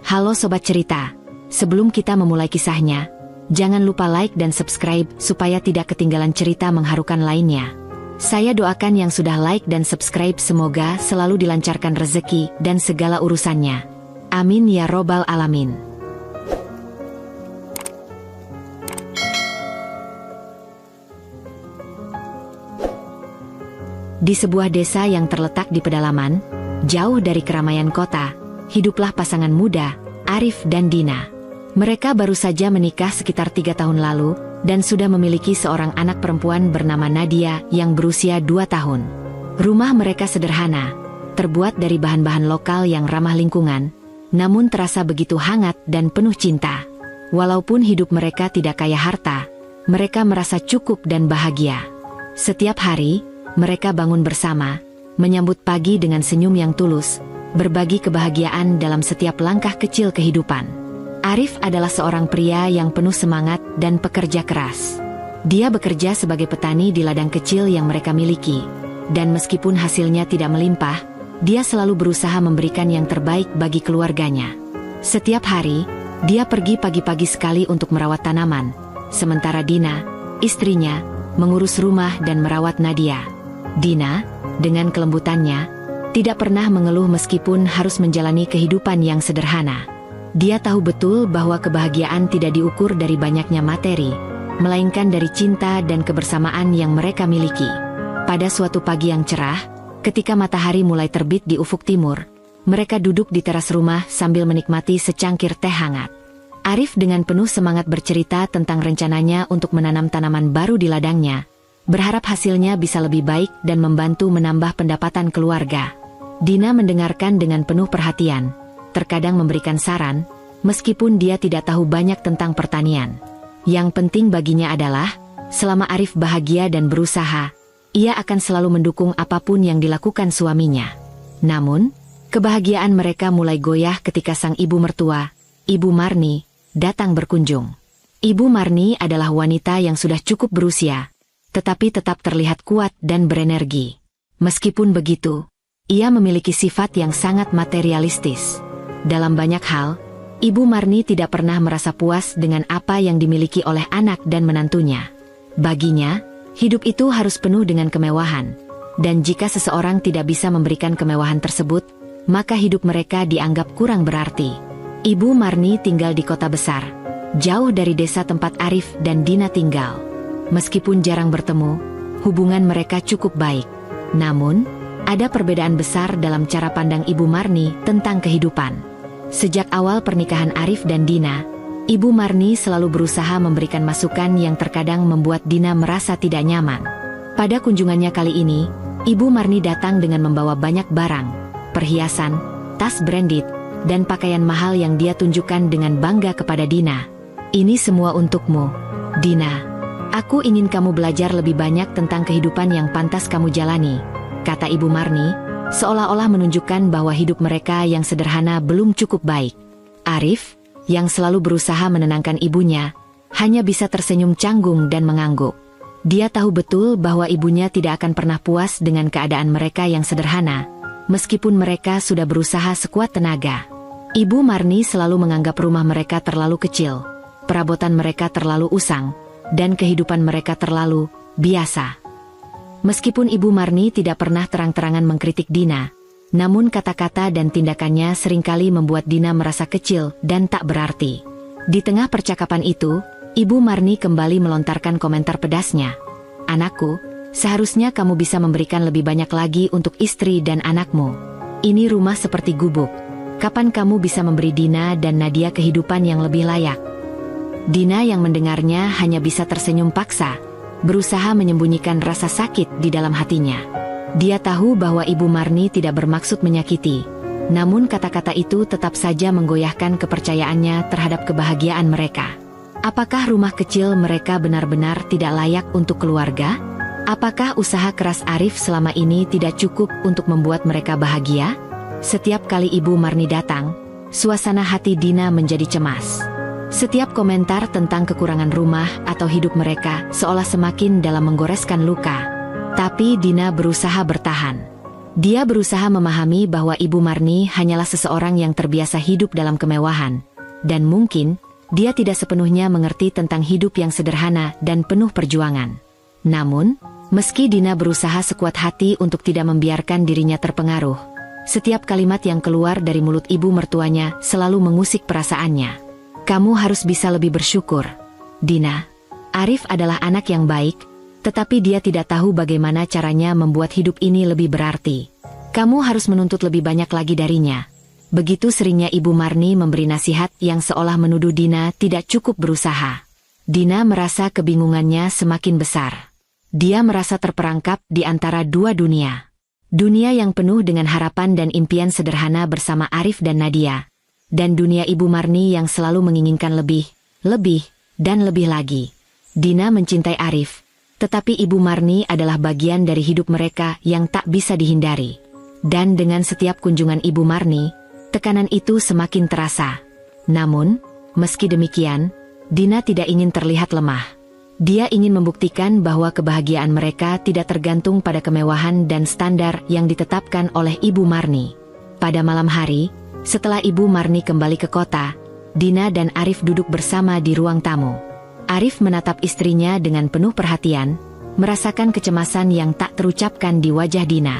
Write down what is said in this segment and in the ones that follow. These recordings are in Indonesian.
Halo Sobat Cerita, sebelum kita memulai kisahnya, jangan lupa like dan subscribe supaya tidak ketinggalan cerita mengharukan lainnya. Saya doakan yang sudah like dan subscribe semoga selalu dilancarkan rezeki dan segala urusannya. Amin ya robbal alamin. Di sebuah desa yang terletak di pedalaman, jauh dari keramaian kota, hiduplah pasangan muda, Arif dan Dina. Mereka baru saja menikah sekitar 3 tahun lalu, dan sudah memiliki seorang anak perempuan bernama Nadia yang berusia 2 tahun. Rumah mereka sederhana, terbuat dari bahan-bahan lokal yang ramah lingkungan, namun terasa begitu hangat dan penuh cinta. Walaupun hidup mereka tidak kaya harta, mereka merasa cukup dan bahagia. Setiap hari, mereka bangun bersama, menyambut pagi dengan senyum yang tulus, berbagi kebahagiaan dalam setiap langkah kecil kehidupan. Arif adalah seorang pria yang penuh semangat dan pekerja keras. Dia bekerja sebagai petani di ladang kecil yang mereka miliki, dan meskipun hasilnya tidak melimpah, dia selalu berusaha memberikan yang terbaik bagi keluarganya. Setiap hari, dia pergi pagi-pagi sekali untuk merawat tanaman, sementara Dina, istrinya, mengurus rumah dan merawat Nadia. Dina, dengan kelembutannya, tidak pernah mengeluh meskipun harus menjalani kehidupan yang sederhana. Dia tahu betul bahwa kebahagiaan tidak diukur dari banyaknya materi, melainkan dari cinta dan kebersamaan yang mereka miliki. Pada suatu pagi yang cerah, ketika matahari mulai terbit di ufuk timur, mereka duduk di teras rumah sambil menikmati secangkir teh hangat. Arif dengan penuh semangat bercerita tentang rencananya untuk menanam tanaman baru di ladangnya, berharap hasilnya bisa lebih baik dan membantu menambah pendapatan keluarga. Dina mendengarkan dengan penuh perhatian, terkadang memberikan saran, meskipun dia tidak tahu banyak tentang pertanian. Yang penting baginya adalah, selama Arif bahagia dan berusaha, ia akan selalu mendukung apapun yang dilakukan suaminya. Namun, kebahagiaan mereka mulai goyah ketika sang ibu mertua, Ibu Marni, datang berkunjung. Ibu Marni adalah wanita yang sudah cukup berusia, tetapi tetap terlihat kuat dan berenergi. Meskipun begitu, ia memiliki sifat yang sangat materialistis. Dalam banyak hal, Ibu Marni tidak pernah merasa puas dengan apa yang dimiliki oleh anak dan menantunya. Baginya, hidup itu harus penuh dengan kemewahan, dan jika seseorang tidak bisa memberikan kemewahan tersebut, maka hidup mereka dianggap kurang berarti. Ibu Marni tinggal di kota besar, jauh dari desa tempat Arif dan Dina tinggal. Meskipun jarang bertemu, hubungan mereka cukup baik. Namun, ada perbedaan besar dalam cara pandang Ibu Marni tentang kehidupan. Sejak awal pernikahan Arif dan Dina, Ibu Marni selalu berusaha memberikan masukan yang terkadang membuat Dina merasa tidak nyaman. Pada kunjungannya kali ini, Ibu Marni datang dengan membawa banyak barang, perhiasan, tas branded, dan pakaian mahal yang dia tunjukkan dengan bangga kepada Dina. "Ini semua untukmu, Dina. Aku ingin kamu belajar lebih banyak tentang kehidupan yang pantas kamu jalani," kata Ibu Marni, seolah-olah menunjukkan bahwa hidup mereka yang sederhana belum cukup baik. Arif, yang selalu berusaha menenangkan ibunya, hanya bisa tersenyum canggung dan mengangguk. Dia tahu betul bahwa ibunya tidak akan pernah puas dengan keadaan mereka yang sederhana, meskipun mereka sudah berusaha sekuat tenaga. Ibu Marni selalu menganggap rumah mereka terlalu kecil, perabotan mereka terlalu usang, dan kehidupan mereka terlalu biasa. Meskipun Ibu Marni tidak pernah terang-terangan mengkritik Dina, namun kata-kata dan tindakannya seringkali membuat Dina merasa kecil dan tak berarti. Di tengah percakapan itu, Ibu Marni kembali melontarkan komentar pedasnya. "Anakku, seharusnya kamu bisa memberikan lebih banyak lagi untuk istri dan anakmu. Ini rumah seperti gubuk. Kapan kamu bisa memberi Dina dan Nadia kehidupan yang lebih layak?" Dina yang mendengarnya hanya bisa tersenyum paksa, berusaha menyembunyikan rasa sakit di dalam hatinya. Dia tahu bahwa Ibu Marni tidak bermaksud menyakiti, namun kata-kata itu tetap saja menggoyahkan kepercayaannya terhadap kebahagiaan mereka. Apakah rumah kecil mereka benar-benar tidak layak untuk keluarga? Apakah usaha keras Arif selama ini tidak cukup untuk membuat mereka bahagia? Setiap kali Ibu Marni datang, suasana hati Dina menjadi cemas. Setiap komentar tentang kekurangan rumah atau hidup mereka seolah semakin dalam menggoreskan luka. Tapi Dina berusaha bertahan. Dia berusaha memahami bahwa Ibu Marni hanyalah seseorang yang terbiasa hidup dalam kemewahan, dan mungkin dia tidak sepenuhnya mengerti tentang hidup yang sederhana dan penuh perjuangan. Namun, meski Dina berusaha sekuat hati untuk tidak membiarkan dirinya terpengaruh, setiap kalimat yang keluar dari mulut ibu mertuanya selalu mengusik perasaannya. Kamu harus bisa lebih bersyukur, Dina. Arif adalah anak yang baik, tetapi dia tidak tahu bagaimana caranya membuat hidup ini lebih berarti. Kamu harus menuntut lebih banyak lagi darinya. Begitu seringnya Ibu Marni memberi nasihat yang seolah menuduh Dina tidak cukup berusaha. Dina merasa kebingungannya semakin besar. Dia merasa terperangkap di antara dua dunia. Dunia yang penuh dengan harapan dan impian sederhana bersama Arif dan Nadia. Dan dunia Ibu Marni yang selalu menginginkan lebih, dan lebih lagi. Dina mencintai Arif. Tetapi Ibu Marni adalah bagian dari hidup mereka yang tak bisa dihindari. Dan dengan setiap kunjungan Ibu Marni, tekanan itu semakin terasa. Namun, meski demikian, Dina tidak ingin terlihat lemah. Dia ingin membuktikan bahwa kebahagiaan mereka tidak tergantung pada kemewahan dan standar yang ditetapkan oleh Ibu Marni. Pada malam hari, setelah Ibu Marni kembali ke kota, Dina dan Arif duduk bersama di ruang tamu. Arif menatap istrinya dengan penuh perhatian, merasakan kecemasan yang tak terucapkan di wajah Dina.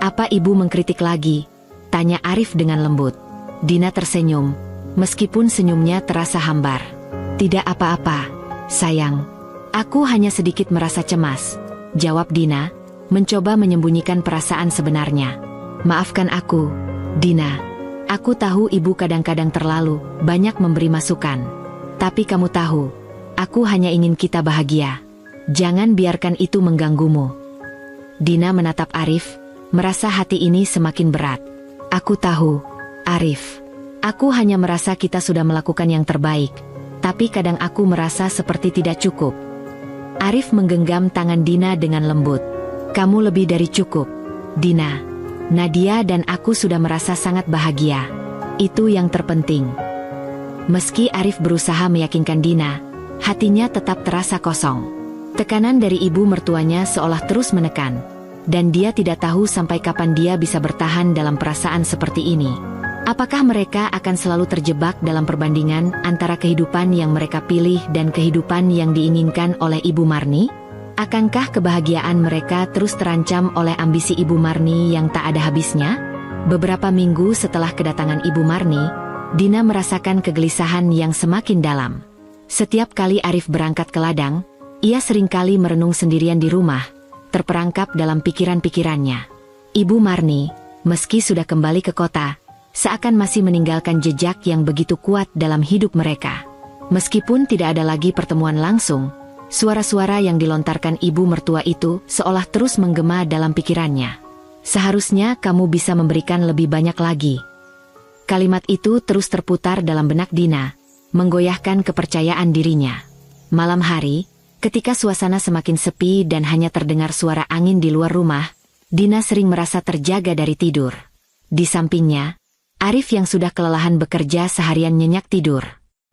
"Apa ibu mengkritik lagi?" tanya Arif dengan lembut. Dina tersenyum, meskipun senyumnya terasa hambar. "Tidak apa-apa, sayang. Aku hanya sedikit merasa cemas," jawab Dina, mencoba menyembunyikan perasaan sebenarnya. "Maafkan aku, Dina. Aku tahu ibu kadang-kadang terlalu banyak memberi masukan. Tapi kamu tahu, aku hanya ingin kita bahagia. Jangan biarkan itu mengganggumu." Dina menatap Arif, merasa hati ini semakin berat. "Aku tahu, Arif. Aku hanya merasa kita sudah melakukan yang terbaik. Tapi kadang aku merasa seperti tidak cukup." Arif menggenggam tangan Dina dengan lembut. "Kamu lebih dari cukup, Dina. Nadia dan aku sudah merasa sangat bahagia. Itu yang terpenting." Meski Arif berusaha meyakinkan Dina, hatinya tetap terasa kosong. Tekanan dari ibu mertuanya seolah terus menekan, dan dia tidak tahu sampai kapan dia bisa bertahan dalam perasaan seperti ini. Apakah mereka akan selalu terjebak dalam perbandingan antara kehidupan yang mereka pilih dan kehidupan yang diinginkan oleh Ibu Marni? Akankah kebahagiaan mereka terus terancam oleh ambisi Ibu Marni yang tak ada habisnya? Beberapa minggu setelah kedatangan Ibu Marni, Dina merasakan kegelisahan yang semakin dalam. Setiap kali Arif berangkat ke ladang, ia seringkali merenung sendirian di rumah, terperangkap dalam pikiran-pikirannya. Ibu Marni, meski sudah kembali ke kota, seakan masih meninggalkan jejak yang begitu kuat dalam hidup mereka. Meskipun tidak ada lagi pertemuan langsung, suara-suara yang dilontarkan ibu mertua itu seolah terus menggema dalam pikirannya. "Seharusnya kamu bisa memberikan lebih banyak lagi." Kalimat itu terus terputar dalam benak Dina, menggoyahkan kepercayaan dirinya. Malam hari, ketika suasana semakin sepi dan hanya terdengar suara angin di luar rumah, Dina sering merasa terjaga dari tidur. Di sampingnya, Arif yang sudah kelelahan bekerja seharian nyenyak tidur.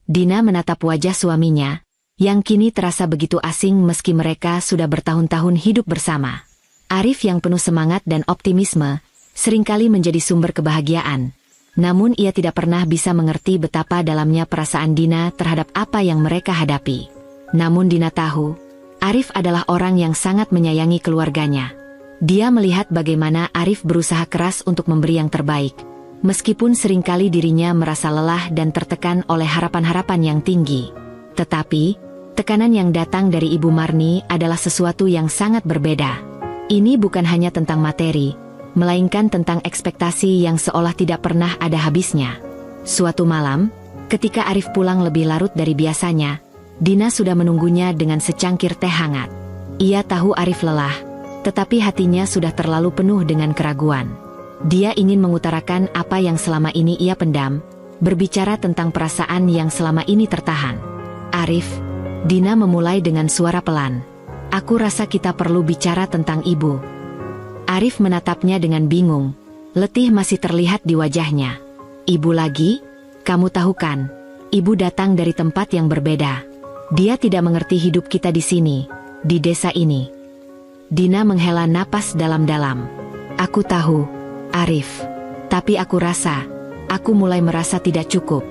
Dina menatap wajah suaminya, yang kini terasa begitu asing meski mereka sudah bertahun-tahun hidup bersama. Arif yang penuh semangat dan optimisme, seringkali menjadi sumber kebahagiaan. Namun ia tidak pernah bisa mengerti betapa dalamnya perasaan Dina terhadap apa yang mereka hadapi. Namun Dina tahu, Arif adalah orang yang sangat menyayangi keluarganya. Dia melihat bagaimana Arif berusaha keras untuk memberi yang terbaik. Meskipun seringkali dirinya merasa lelah dan tertekan oleh harapan-harapan yang tinggi. Tetapi, tekanan yang datang dari Ibu Marni adalah sesuatu yang sangat berbeda. Ini bukan hanya tentang materi, melainkan tentang ekspektasi yang seolah tidak pernah ada habisnya. Suatu malam, ketika Arif pulang lebih larut dari biasanya, Dina sudah menunggunya dengan secangkir teh hangat. Ia tahu Arif lelah, tetapi hatinya sudah terlalu penuh dengan keraguan. Dia ingin mengutarakan apa yang selama ini ia pendam, berbicara tentang perasaan yang selama ini tertahan. "Arif," Dina memulai dengan suara pelan. "Aku rasa kita perlu bicara tentang ibu." Arif menatapnya dengan bingung, letih masih terlihat di wajahnya. "Ibu lagi? Kamu tahu kan, ibu datang dari tempat yang berbeda. Dia tidak mengerti hidup kita di sini, di desa ini." Dina menghela napas dalam-dalam. Aku tahu, Arif. Tapi aku rasa, aku mulai merasa tidak cukup.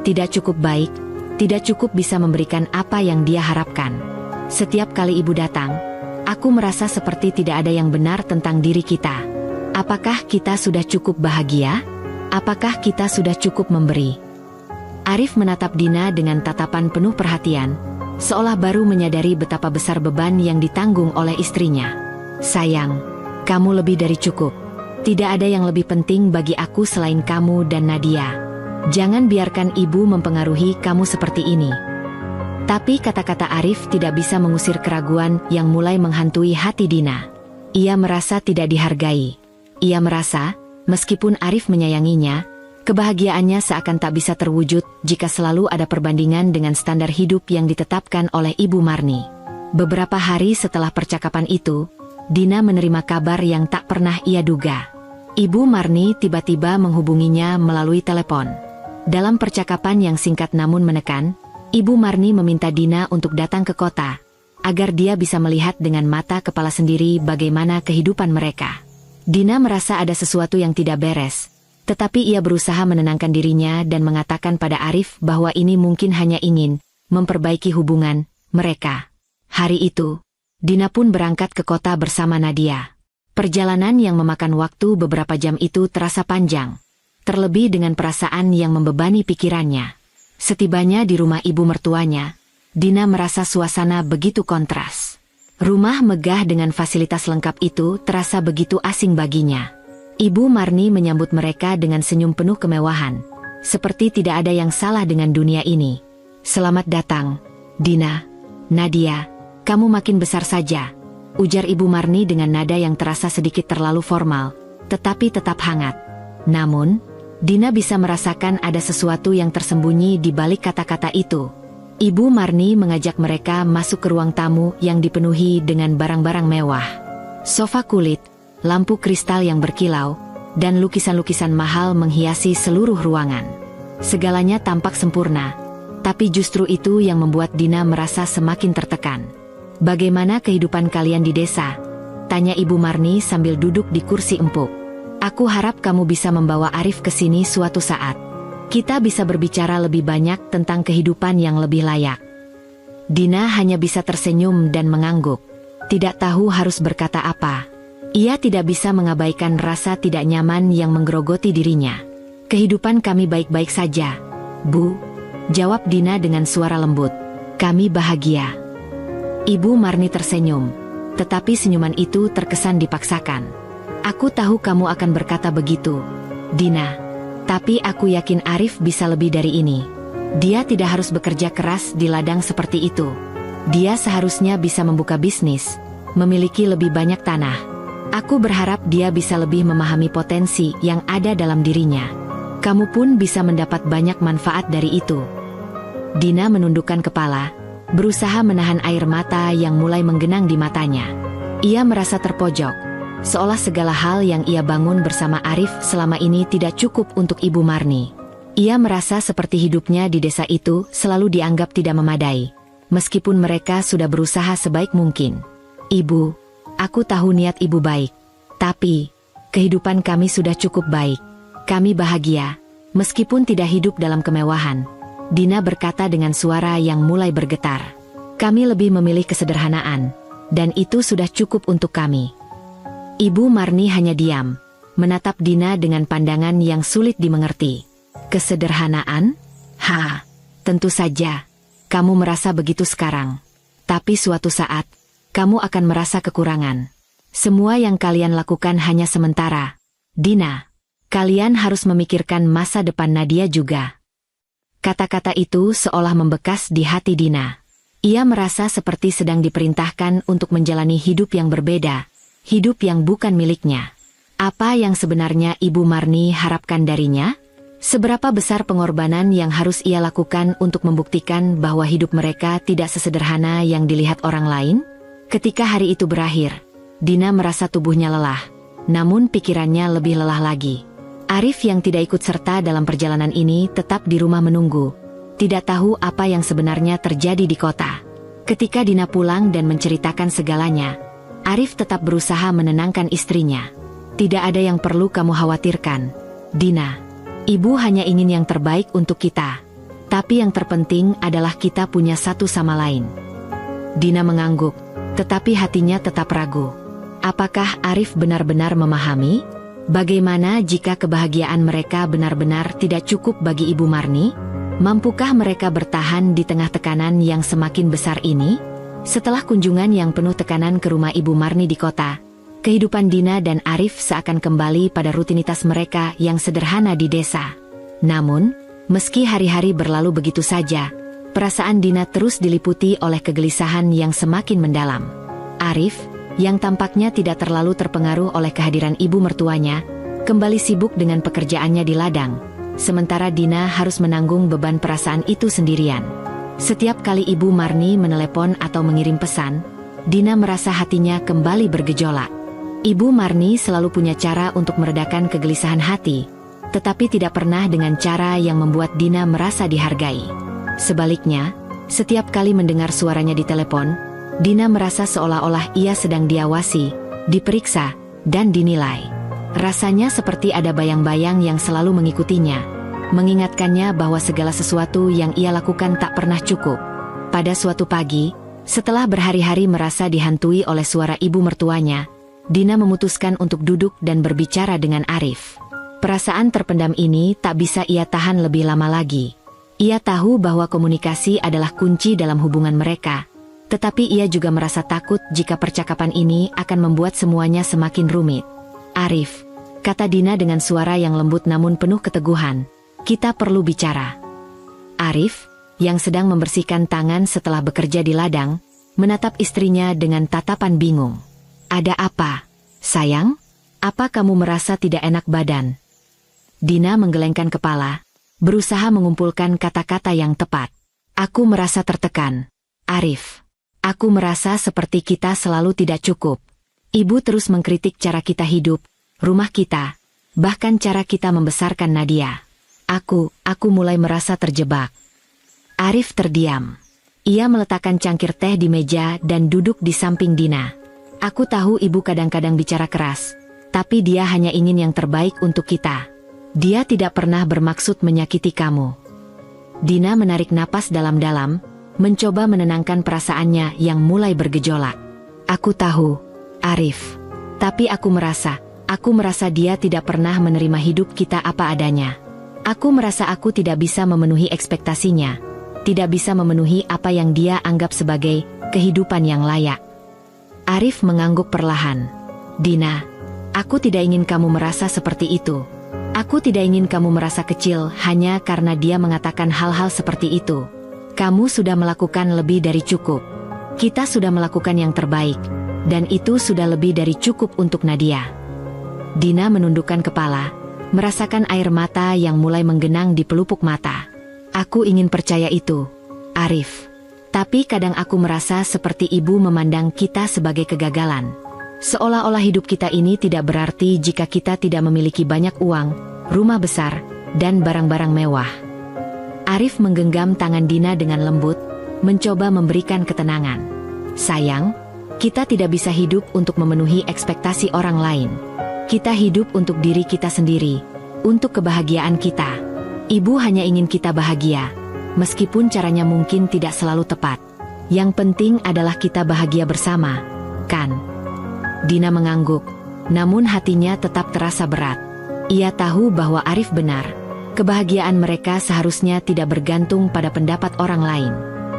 Tidak cukup baik, tidak cukup bisa memberikan apa yang dia harapkan. Setiap kali ibu datang, aku merasa seperti tidak ada yang benar tentang diri kita. Apakah kita sudah cukup bahagia? Apakah kita sudah cukup memberi? Arif menatap Dina dengan tatapan penuh perhatian, seolah baru menyadari betapa besar beban yang ditanggung oleh istrinya. Sayang, kamu lebih dari cukup. Tidak ada yang lebih penting bagi aku selain kamu dan Nadia. Jangan biarkan ibu mempengaruhi kamu seperti ini. Tapi kata-kata Arif tidak bisa mengusir keraguan yang mulai menghantui hati Dina. Ia merasa tidak dihargai. Ia merasa, meskipun Arif menyayanginya, kebahagiaannya seakan tak bisa terwujud jika selalu ada perbandingan dengan standar hidup yang ditetapkan oleh Ibu Marni. Beberapa hari setelah percakapan itu, Dina menerima kabar yang tak pernah ia duga. Ibu Marni tiba-tiba menghubunginya melalui telepon. Dalam percakapan yang singkat namun menekan, Ibu Marni meminta Dina untuk datang ke kota, agar dia bisa melihat dengan mata kepala sendiri bagaimana kehidupan mereka. Dina merasa ada sesuatu yang tidak beres, tetapi ia berusaha menenangkan dirinya dan mengatakan pada Arif bahwa ini mungkin hanya ingin memperbaiki hubungan mereka. Hari itu, Dina pun berangkat ke kota bersama Nadia. Perjalanan yang memakan waktu beberapa jam itu terasa panjang, terlebih dengan perasaan yang membebani pikirannya. Setibanya di rumah ibu mertuanya, Dina merasa suasana begitu kontras. Rumah megah dengan fasilitas lengkap itu terasa begitu asing baginya. Ibu Marni menyambut mereka dengan senyum penuh kemewahan, seperti tidak ada yang salah dengan dunia ini. "Selamat datang, Dina. Nadia, kamu makin besar saja," ujar Ibu Marni dengan nada yang terasa sedikit terlalu formal, tetapi tetap hangat. Namun, Dina bisa merasakan ada sesuatu yang tersembunyi di balik kata-kata itu. Ibu Marni mengajak mereka masuk ke ruang tamu yang dipenuhi dengan barang-barang mewah. Sofa kulit, lampu kristal yang berkilau, dan lukisan-lukisan mahal menghiasi seluruh ruangan. Segalanya tampak sempurna, tapi justru itu yang membuat Dina merasa semakin tertekan. "Bagaimana kehidupan kalian di desa?" tanya Ibu Marni sambil duduk di kursi empuk. "Aku harap kamu bisa membawa Arif ke sini suatu saat. Kita bisa berbicara lebih banyak tentang kehidupan yang lebih layak." Dina hanya bisa tersenyum dan mengangguk. Tidak tahu harus berkata apa. Ia tidak bisa mengabaikan rasa tidak nyaman yang menggerogoti dirinya. "Kehidupan kami baik-baik saja, Bu," jawab Dina dengan suara lembut. "Kami bahagia." Ibu Marni tersenyum, tetapi senyuman itu terkesan dipaksakan. "Aku tahu kamu akan berkata begitu, Dina. Tapi aku yakin Arif bisa lebih dari ini. Dia tidak harus bekerja keras di ladang seperti itu. Dia seharusnya bisa membuka bisnis, memiliki lebih banyak tanah. Aku berharap dia bisa lebih memahami potensi yang ada dalam dirinya. Kamu pun bisa mendapat banyak manfaat dari itu." Dina menundukkan kepala, berusaha menahan air mata yang mulai menggenang di matanya. Ia merasa terpojok, seolah segala hal yang ia bangun bersama Arif selama ini tidak cukup untuk Ibu Marni. Ia merasa seperti hidupnya di desa itu selalu dianggap tidak memadai, meskipun mereka sudah berusaha sebaik mungkin. "Ibu, aku tahu niat Ibu baik, tapi kehidupan kami sudah cukup baik. Kami bahagia, meskipun tidak hidup dalam kemewahan," Dina berkata dengan suara yang mulai bergetar. "Kami lebih memilih kesederhanaan, dan itu sudah cukup untuk kami." Ibu Marni hanya diam, menatap Dina dengan pandangan yang sulit dimengerti. "Kesederhanaan? Tentu saja. Kamu merasa begitu sekarang. Tapi suatu saat, kamu akan merasa kekurangan. Semua yang kalian lakukan hanya sementara. Dina, kalian harus memikirkan masa depan Nadia juga." Kata-kata itu seolah membekas di hati Dina. Ia merasa seperti sedang diperintahkan untuk menjalani hidup yang berbeda, hidup yang bukan miliknya. Apa yang sebenarnya Ibu Marni harapkan darinya? Seberapa besar pengorbanan yang harus ia lakukan untuk membuktikan bahwa hidup mereka tidak sesederhana yang dilihat orang lain? Ketika hari itu berakhir, Dina merasa tubuhnya lelah, namun pikirannya lebih lelah lagi. Arif yang tidak ikut serta dalam perjalanan ini tetap di rumah menunggu, tidak tahu apa yang sebenarnya terjadi di kota. Ketika Dina pulang dan menceritakan segalanya, Arif tetap berusaha menenangkan istrinya. Tidak ada yang perlu kamu khawatirkan, Dina. Ibu hanya ingin yang terbaik untuk kita. Tapi yang terpenting adalah kita punya satu sama lain. Dina mengangguk, tetapi hatinya tetap ragu. Apakah Arif benar-benar memahami? Bagaimana jika kebahagiaan mereka benar-benar tidak cukup bagi Ibu Marni? Mampukah mereka bertahan di tengah tekanan yang semakin besar ini? Setelah kunjungan yang penuh tekanan ke rumah Ibu Marni di kota, kehidupan Dina dan Arif seakan kembali pada rutinitas mereka yang sederhana di desa. Namun, meski hari-hari berlalu begitu saja, perasaan Dina terus diliputi oleh kegelisahan yang semakin mendalam. Arif, yang tampaknya tidak terlalu terpengaruh oleh kehadiran ibu mertuanya, kembali sibuk dengan pekerjaannya di ladang, sementara Dina harus menanggung beban perasaan itu sendirian. Setiap kali Ibu Marni menelepon atau mengirim pesan, Dina merasa hatinya kembali bergejolak. Ibu Marni selalu punya cara untuk meredakan kegelisahan hati, tetapi tidak pernah dengan cara yang membuat Dina merasa dihargai. Sebaliknya, setiap kali mendengar suaranya di telepon, Dina merasa seolah-olah ia sedang diawasi, diperiksa, dan dinilai. Rasanya seperti ada bayang-bayang yang selalu mengikutinya, mengingatkannya bahwa segala sesuatu yang ia lakukan tak pernah cukup. Pada suatu pagi, setelah berhari-hari merasa dihantui oleh suara ibu mertuanya, Dina memutuskan untuk duduk dan berbicara dengan Arif. Perasaan terpendam ini tak bisa ia tahan lebih lama lagi. Ia tahu bahwa komunikasi adalah kunci dalam hubungan mereka, tetapi ia juga merasa takut jika percakapan ini akan membuat semuanya semakin rumit. Arif, kata Dina dengan suara yang lembut namun penuh keteguhan, kita perlu bicara. Arif, yang sedang membersihkan tangan setelah bekerja di ladang, menatap istrinya dengan tatapan bingung. Ada apa, sayang? Apa kamu merasa tidak enak badan? Dina menggelengkan kepala, berusaha mengumpulkan kata-kata yang tepat. Aku merasa tertekan. Arif, aku merasa seperti kita selalu tidak cukup. Ibu terus mengkritik cara kita hidup, rumah kita, bahkan cara kita membesarkan Nadia. Aku mulai merasa terjebak. Arif terdiam. Ia meletakkan cangkir teh di meja dan duduk di samping Dina. Aku tahu ibu kadang-kadang bicara keras, tapi dia hanya ingin yang terbaik untuk kita. Dia tidak pernah bermaksud menyakiti kamu. Dina menarik napas dalam-dalam, mencoba menenangkan perasaannya yang mulai bergejolak. Aku tahu, Arif. Tapi aku merasa dia tidak pernah menerima hidup kita apa adanya. Aku merasa aku tidak bisa memenuhi ekspektasinya, tidak bisa memenuhi apa yang dia anggap sebagai kehidupan yang layak. Arif mengangguk perlahan. Dina, aku tidak ingin kamu merasa seperti itu. Aku tidak ingin kamu merasa kecil hanya karena dia mengatakan hal-hal seperti itu. Kamu sudah melakukan lebih dari cukup. Kita sudah melakukan yang terbaik, dan itu sudah lebih dari cukup untuk Nadia. Dina menundukkan kepala, merasakan air mata yang mulai menggenang di pelupuk mata. Aku ingin percaya itu, Arif. Tapi kadang aku merasa seperti ibu memandang kita sebagai kegagalan. Seolah-olah hidup kita ini tidak berarti jika kita tidak memiliki banyak uang, rumah besar, dan barang-barang mewah. Arif menggenggam tangan Dina dengan lembut, mencoba memberikan ketenangan. Sayang, kita tidak bisa hidup untuk memenuhi ekspektasi orang lain. Kita hidup untuk diri kita sendiri, untuk kebahagiaan kita. Ibu hanya ingin kita bahagia, meskipun caranya mungkin tidak selalu tepat. Yang penting adalah kita bahagia bersama, kan? Dina mengangguk, namun hatinya tetap terasa berat. Ia tahu bahwa Arif benar. Kebahagiaan mereka seharusnya tidak bergantung pada pendapat orang lain.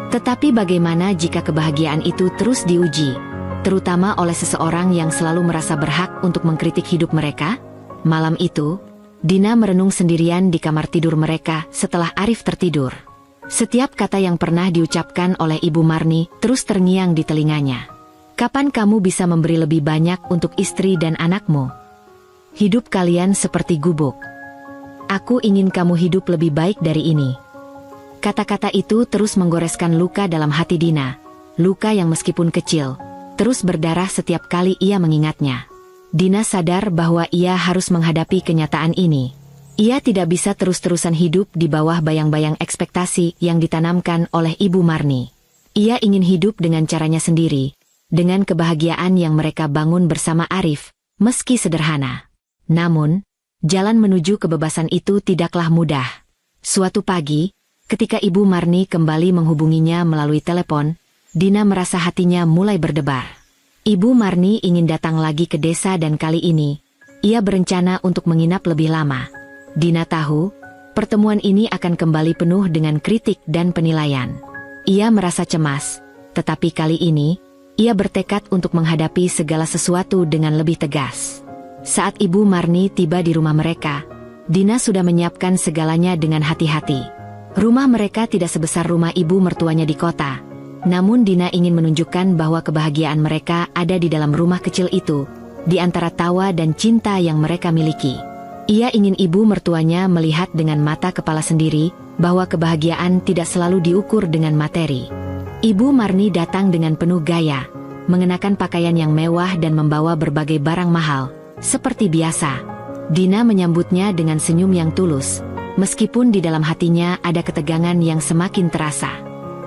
Tetapi bagaimana jika kebahagiaan itu terus diuji? Terutama oleh seseorang yang selalu merasa berhak untuk mengkritik hidup mereka? Malam itu, Dina merenung sendirian di kamar tidur mereka setelah Arif tertidur. Setiap kata yang pernah diucapkan oleh Ibu Marni terus terngiang di telinganya. Kapan kamu bisa memberi lebih banyak untuk istri dan anakmu? Hidup kalian seperti gubuk. Aku ingin kamu hidup lebih baik dari ini. Kata-kata itu terus menggoreskan luka dalam hati Dina. Luka yang meskipun kecil, terus berdarah setiap kali ia mengingatnya. Dina sadar bahwa ia harus menghadapi kenyataan ini. Ia tidak bisa terus-terusan hidup di bawah bayang-bayang ekspektasi yang ditanamkan oleh Ibu Marni. Ia ingin hidup dengan caranya sendiri, dengan kebahagiaan yang mereka bangun bersama Arif, meski sederhana. Namun, jalan menuju kebebasan itu tidaklah mudah. Suatu pagi, ketika Ibu Marni kembali menghubunginya melalui telepon, Dina merasa hatinya mulai berdebar. Ibu Marni ingin datang lagi ke desa dan kali ini, ia berencana untuk menginap lebih lama. Dina tahu, pertemuan ini akan kembali penuh dengan kritik dan penilaian. Ia merasa cemas, tetapi kali ini, ia bertekad untuk menghadapi segala sesuatu dengan lebih tegas. Saat Ibu Marni tiba di rumah mereka, Dina sudah menyiapkan segalanya dengan hati-hati. Rumah mereka tidak sebesar rumah ibu mertuanya di kota. Namun Dina ingin menunjukkan bahwa kebahagiaan mereka ada di dalam rumah kecil itu, di antara tawa dan cinta yang mereka miliki. Ia ingin ibu mertuanya melihat dengan mata kepala sendiri, bahwa kebahagiaan tidak selalu diukur dengan materi. Ibu Marni datang dengan penuh gaya, mengenakan pakaian yang mewah dan membawa berbagai barang mahal, seperti biasa. Dina menyambutnya dengan senyum yang tulus, meskipun di dalam hatinya ada ketegangan yang semakin terasa.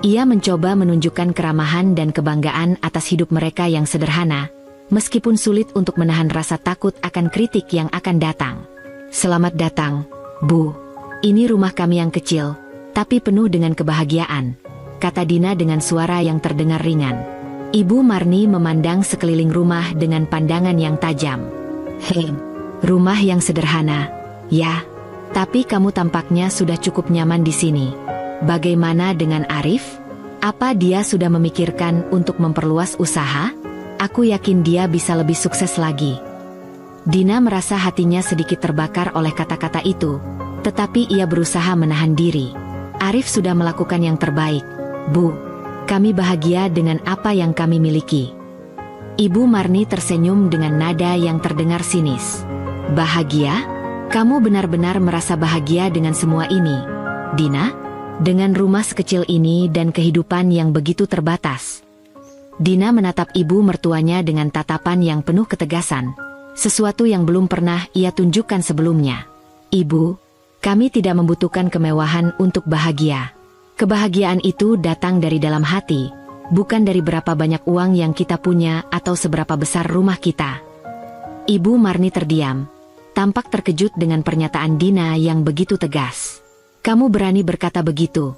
Ia mencoba menunjukkan keramahan dan kebanggaan atas hidup mereka yang sederhana, meskipun sulit untuk menahan rasa takut akan kritik yang akan datang. "Selamat datang, Bu. Ini rumah kami yang kecil, tapi penuh dengan kebahagiaan," kata Dina dengan suara yang terdengar ringan. Ibu Marni memandang sekeliling rumah dengan pandangan yang tajam. Rumah yang sederhana, ya. Tapi kamu tampaknya sudah cukup nyaman di sini. Bagaimana dengan Arif? Apa dia sudah memikirkan untuk memperluas usaha? Aku yakin dia bisa lebih sukses lagi." Dina merasa hatinya sedikit terbakar oleh kata-kata itu, tetapi ia berusaha menahan diri. "Arif sudah melakukan yang terbaik, Bu. Kami bahagia dengan apa yang kami miliki." Ibu Marni tersenyum dengan nada yang terdengar sinis. "Bahagia? Kamu benar-benar merasa bahagia dengan semua ini, Dina? Dengan rumah sekecil ini dan kehidupan yang begitu terbatas?" Dina menatap ibu mertuanya dengan tatapan yang penuh ketegasan, sesuatu yang belum pernah ia tunjukkan sebelumnya. "Ibu, kami tidak membutuhkan kemewahan untuk bahagia. Kebahagiaan itu datang dari dalam hati, bukan dari berapa banyak uang yang kita punya atau seberapa besar rumah kita." Ibu Marni terdiam, tampak terkejut dengan pernyataan Dina yang begitu tegas. "Kamu berani berkata begitu?"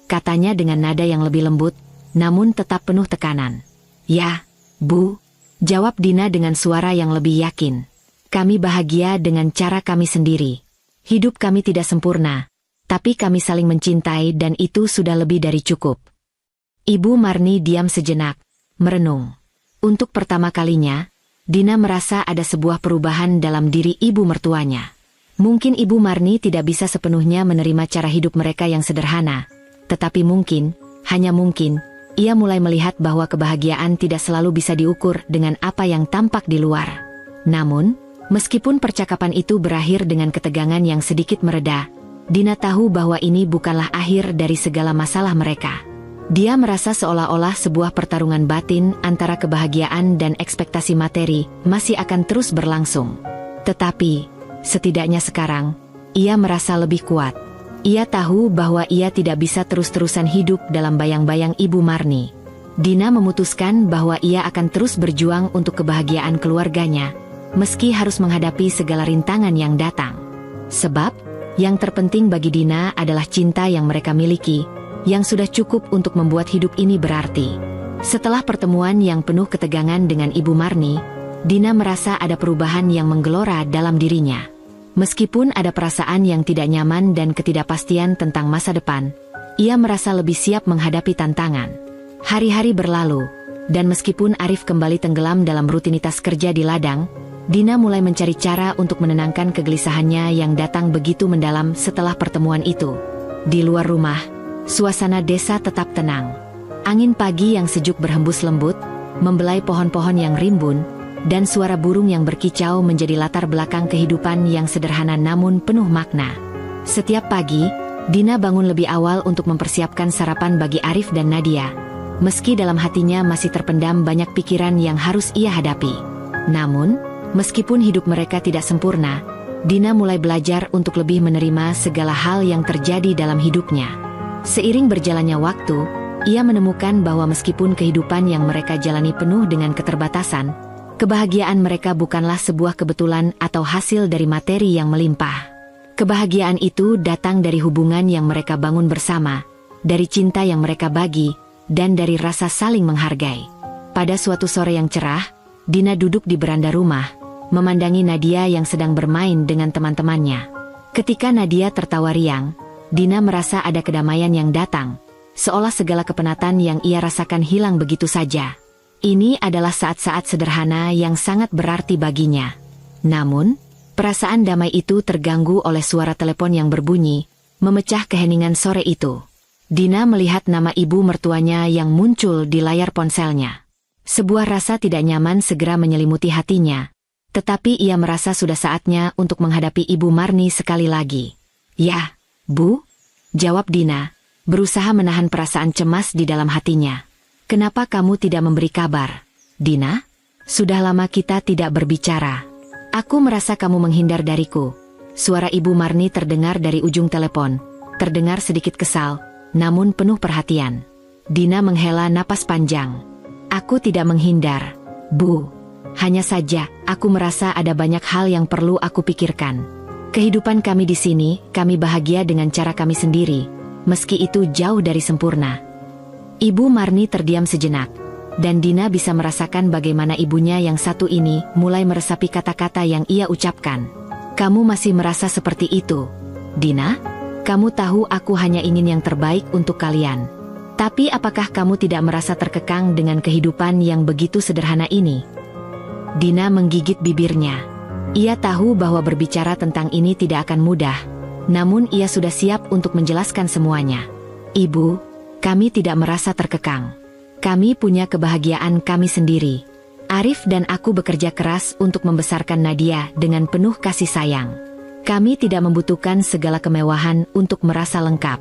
katanya dengan nada yang lebih lembut, namun tetap penuh tekanan. "Ya, Bu," jawab Dina dengan suara yang lebih yakin. "Kami bahagia dengan cara kami sendiri. Hidup kami tidak sempurna, tapi kami saling mencintai dan itu sudah lebih dari cukup." Ibu Marni diam sejenak, merenung. Untuk pertama kalinya, Dina merasa ada sebuah perubahan dalam diri ibu mertuanya. Mungkin Ibu Marni tidak bisa sepenuhnya menerima cara hidup mereka yang sederhana, tetapi mungkin, hanya mungkin, ia mulai melihat bahwa kebahagiaan tidak selalu bisa diukur dengan apa yang tampak di luar. Namun, meskipun percakapan itu berakhir dengan ketegangan yang sedikit mereda, Dina tahu bahwa ini bukanlah akhir dari segala masalah mereka. Dia merasa seolah-olah sebuah pertarungan batin antara kebahagiaan dan ekspektasi materi masih akan terus berlangsung. Tetapi, setidaknya sekarang, ia merasa lebih kuat. Ia tahu bahwa ia tidak bisa terus-terusan hidup dalam bayang-bayang Ibu Marni. Dina memutuskan bahwa ia akan terus berjuang untuk kebahagiaan keluarganya, meski harus menghadapi segala rintangan yang datang. Sebab, yang terpenting bagi Dina adalah cinta yang mereka miliki, yang sudah cukup untuk membuat hidup ini berarti. Setelah pertemuan yang penuh ketegangan dengan Ibu Marni, Dina merasa ada perubahan yang menggelora dalam dirinya. Meskipun ada perasaan yang tidak nyaman dan ketidakpastian tentang masa depan, ia merasa lebih siap menghadapi tantangan. Hari-hari berlalu, dan meskipun Arif kembali tenggelam dalam rutinitas kerja di ladang, Dina mulai mencari cara untuk menenangkan kegelisahannya yang datang begitu mendalam setelah pertemuan itu. Di luar rumah, suasana desa tetap tenang. Angin pagi yang sejuk berhembus lembut, membelai pohon-pohon yang rimbun, dan suara burung yang berkicau menjadi latar belakang kehidupan yang sederhana namun penuh makna. Setiap pagi, Dina bangun lebih awal untuk mempersiapkan sarapan bagi Arif dan Nadia. Meski dalam hatinya masih terpendam banyak pikiran yang harus ia hadapi. Namun, meskipun hidup mereka tidak sempurna, Dina mulai belajar untuk lebih menerima segala hal yang terjadi dalam hidupnya. Seiring berjalannya waktu, ia menemukan bahwa meskipun kehidupan yang mereka jalani penuh dengan keterbatasan, Kebahagiaan mereka bukanlah sebuah kebetulan atau hasil dari materi yang melimpah. Kebahagiaan itu datang dari hubungan yang mereka bangun bersama, dari cinta yang mereka bagi, dan dari rasa saling menghargai. Pada suatu sore yang cerah, Dina duduk di beranda rumah, memandangi Nadia yang sedang bermain dengan teman-temannya. Ketika Nadia tertawa riang, Dina merasa ada kedamaian yang datang, seolah segala kepenatan yang ia rasakan hilang begitu saja. Ini adalah saat-saat sederhana yang sangat berarti baginya. Namun, perasaan damai itu terganggu oleh suara telepon yang berbunyi, memecah keheningan sore itu. Dina melihat nama ibu mertuanya yang muncul di layar ponselnya. Sebuah rasa tidak nyaman segera menyelimuti hatinya, tetapi ia merasa sudah saatnya untuk menghadapi Ibu Marni sekali lagi. "Ya, Bu," jawab Dina, berusaha menahan perasaan cemas di dalam hatinya. "Kenapa kamu tidak memberi kabar, Dina? Sudah lama kita tidak berbicara. Aku merasa kamu menghindar dariku." Suara Ibu Marni terdengar dari ujung telepon, terdengar sedikit kesal, namun penuh perhatian. Dina menghela napas panjang. "Aku tidak menghindar, Bu. Hanya saja, aku merasa ada banyak hal yang perlu aku pikirkan. Kehidupan kami di sini, kami bahagia dengan cara kami sendiri, meski itu jauh dari sempurna." Ibu Marni terdiam sejenak, dan Dina bisa merasakan bagaimana ibunya yang satu ini mulai meresapi kata-kata yang ia ucapkan. "Kamu masih merasa seperti itu, Dina? Kamu tahu aku hanya ingin yang terbaik untuk kalian. Tapi apakah kamu tidak merasa terkekang dengan kehidupan yang begitu sederhana ini?" Dina menggigit bibirnya. Ia tahu bahwa berbicara tentang ini tidak akan mudah, namun ia sudah siap untuk menjelaskan semuanya. "Ibu, kami tidak merasa terkekang. Kami punya kebahagiaan kami sendiri. Arif dan aku bekerja keras untuk membesarkan Nadia dengan penuh kasih sayang. Kami tidak membutuhkan segala kemewahan untuk merasa lengkap."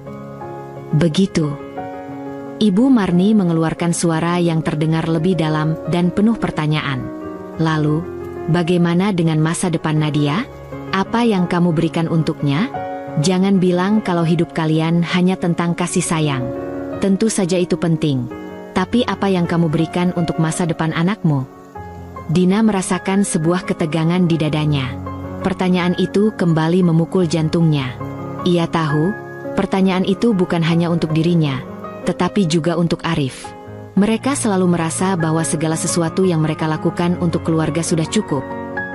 Begitu. Ibu Marni mengeluarkan suara yang terdengar lebih dalam dan penuh pertanyaan. "Lalu, bagaimana dengan masa depan Nadia? Apa yang kamu berikan untuknya? Jangan bilang kalau hidup kalian hanya tentang kasih sayang. Tentu saja itu penting. Tapi apa yang kamu berikan untuk masa depan anakmu?" Dina merasakan sebuah ketegangan di dadanya. Pertanyaan itu kembali memukul jantungnya. Ia tahu, pertanyaan itu bukan hanya untuk dirinya, tetapi juga untuk Arif. Mereka selalu merasa bahwa segala sesuatu yang mereka lakukan untuk keluarga sudah cukup.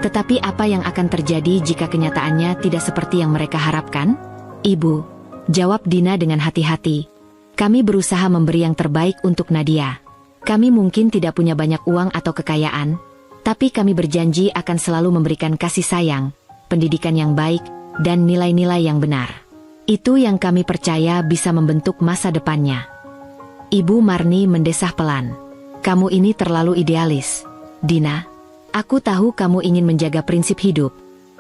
Tetapi apa yang akan terjadi jika kenyataannya tidak seperti yang mereka harapkan? "Ibu," jawab Dina dengan hati-hati, "kami berusaha memberi yang terbaik untuk Nadia. Kami mungkin tidak punya banyak uang atau kekayaan, tapi kami berjanji akan selalu memberikan kasih sayang, pendidikan yang baik, dan nilai-nilai yang benar. Itu yang kami percaya bisa membentuk masa depannya." Ibu Marni mendesah pelan. "Kamu ini terlalu idealis, Dina. Aku tahu kamu ingin menjaga prinsip hidup,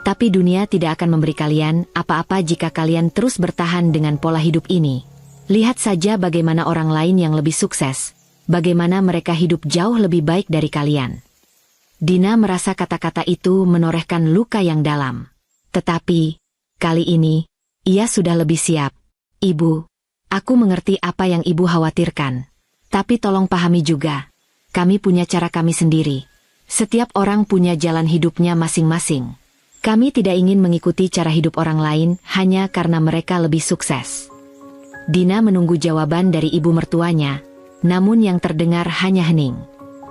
tapi dunia tidak akan memberi kalian apa-apa jika kalian terus bertahan dengan pola hidup ini. Lihat saja bagaimana orang lain yang lebih sukses, bagaimana mereka hidup jauh lebih baik dari kalian." Dina merasa kata-kata itu menorehkan luka yang dalam. Tetapi, kali ini, ia sudah lebih siap. "Ibu, aku mengerti apa yang ibu khawatirkan. Tapi tolong pahami juga, kami punya cara kami sendiri. Setiap orang punya jalan hidupnya masing-masing. Kami tidak ingin mengikuti cara hidup orang lain hanya karena mereka lebih sukses." Dina menunggu jawaban dari ibu mertuanya, namun yang terdengar hanya hening.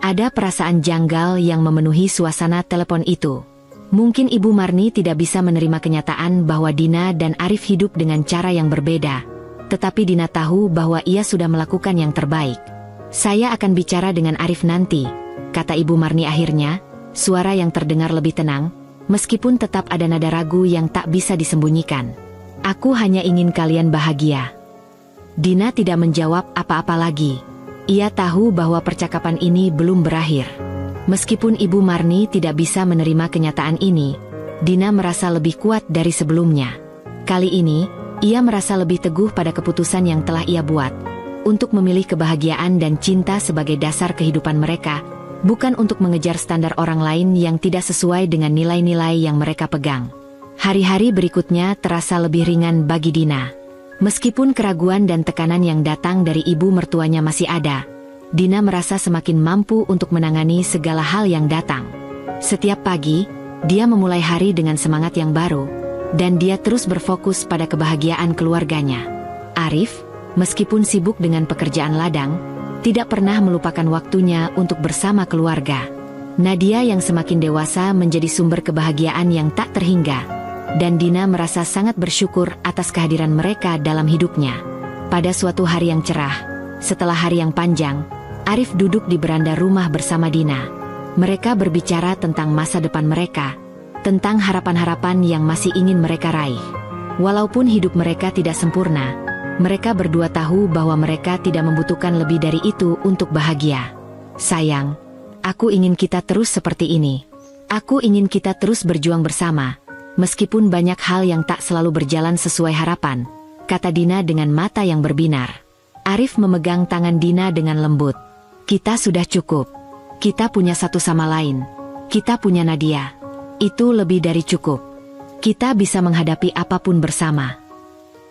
Ada perasaan janggal yang memenuhi suasana telepon itu. Mungkin Ibu Marni tidak bisa menerima kenyataan bahwa Dina dan Arif hidup dengan cara yang berbeda. Tetapi Dina tahu bahwa ia sudah melakukan yang terbaik. "Saya akan bicara dengan Arif nanti," kata Ibu Marni akhirnya, suara yang terdengar lebih tenang, meskipun tetap ada nada ragu yang tak bisa disembunyikan. "Aku hanya ingin kalian bahagia." Dina tidak menjawab apa-apa lagi. Ia tahu bahwa percakapan ini belum berakhir. Meskipun Ibu Marni tidak bisa menerima kenyataan ini, Dina merasa lebih kuat dari sebelumnya. Kali ini, ia merasa lebih teguh pada keputusan yang telah ia buat, untuk memilih kebahagiaan dan cinta sebagai dasar kehidupan mereka, bukan untuk mengejar standar orang lain yang tidak sesuai dengan nilai-nilai yang mereka pegang. Hari-hari berikutnya terasa lebih ringan bagi Dina. Meskipun keraguan dan tekanan yang datang dari ibu mertuanya masih ada, Dina merasa semakin mampu untuk menangani segala hal yang datang. Setiap pagi, dia memulai hari dengan semangat yang baru, dan dia terus berfokus pada kebahagiaan keluarganya. Arif, meskipun sibuk dengan pekerjaan ladang, tidak pernah melupakan waktunya untuk bersama keluarga. Nadia yang semakin dewasa menjadi sumber kebahagiaan yang tak terhingga, dan Dina merasa sangat bersyukur atas kehadiran mereka dalam hidupnya. Pada suatu hari yang cerah, setelah hari yang panjang, Arif duduk di beranda rumah bersama Dina. Mereka berbicara tentang masa depan mereka, tentang harapan-harapan yang masih ingin mereka raih. Walaupun hidup mereka tidak sempurna, mereka berdua tahu bahwa mereka tidak membutuhkan lebih dari itu untuk bahagia. Sayang, aku ingin kita terus seperti ini. Aku ingin kita terus berjuang bersama, meskipun banyak hal yang tak selalu berjalan sesuai harapan, kata Dina dengan mata yang berbinar. Arif memegang tangan Dina dengan lembut. Kita sudah cukup. Kita punya satu sama lain. Kita punya Nadia. Itu lebih dari cukup. Kita bisa menghadapi apapun bersama.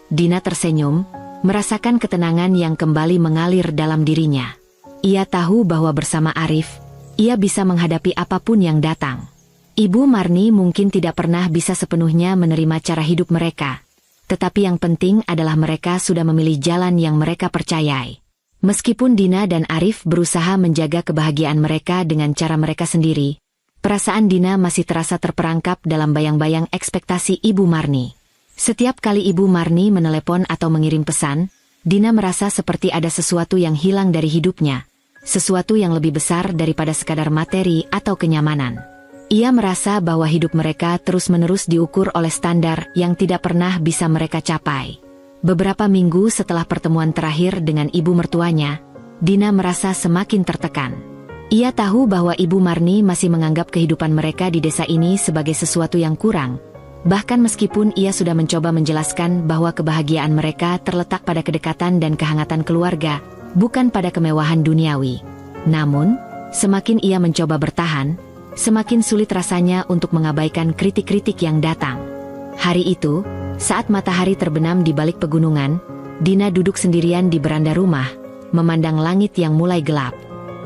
Dina tersenyum, merasakan ketenangan yang kembali mengalir dalam dirinya. Ia tahu bahwa bersama Arif, ia bisa menghadapi apapun yang datang. Ibu Marni mungkin tidak pernah bisa sepenuhnya menerima cara hidup mereka. Tetapi yang penting adalah mereka sudah memilih jalan yang mereka percayai. Meskipun Dina dan Arif berusaha menjaga kebahagiaan mereka dengan cara mereka sendiri, perasaan Dina masih terasa terperangkap dalam bayang-bayang ekspektasi Ibu Marni. Setiap kali Ibu Marni menelepon atau mengirim pesan, Dina merasa seperti ada sesuatu yang hilang dari hidupnya, sesuatu yang lebih besar daripada sekadar materi atau kenyamanan. Ia merasa bahwa hidup mereka terus-menerus diukur oleh standar yang tidak pernah bisa mereka capai. Beberapa minggu setelah pertemuan terakhir dengan ibu mertuanya, Dina merasa semakin tertekan. Ia tahu bahwa Ibu Marni masih menganggap kehidupan mereka di desa ini sebagai sesuatu yang kurang. Bahkan meskipun ia sudah mencoba menjelaskan bahwa kebahagiaan mereka terletak pada kedekatan dan kehangatan keluarga, bukan pada kemewahan duniawi. Namun, semakin ia mencoba bertahan, semakin sulit rasanya untuk mengabaikan kritik-kritik yang datang. Hari itu, saat matahari terbenam di balik pegunungan, Dina duduk sendirian di beranda rumah, memandang langit yang mulai gelap.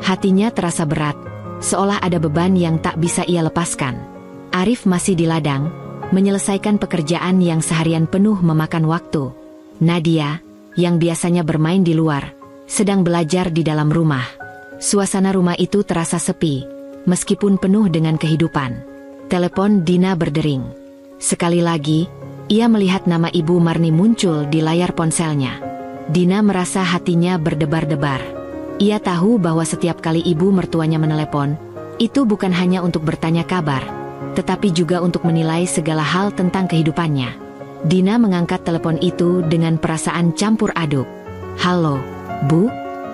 Hatinya terasa berat, seolah ada beban yang tak bisa ia lepaskan. Arif masih di ladang, menyelesaikan pekerjaan yang seharian penuh memakan waktu. Nadia, yang biasanya bermain di luar, sedang belajar di dalam rumah. Suasana rumah itu terasa sepi, meskipun penuh dengan kehidupan. Telepon Dina berdering. Sekali lagi, ia melihat nama Ibu Marni muncul di layar ponselnya. Dina merasa hatinya berdebar-debar. Ia tahu bahwa setiap kali ibu mertuanya menelepon, itu bukan hanya untuk bertanya kabar, tetapi juga untuk menilai segala hal tentang kehidupannya. Dina mengangkat telepon itu dengan perasaan campur aduk. "Halo, Bu?"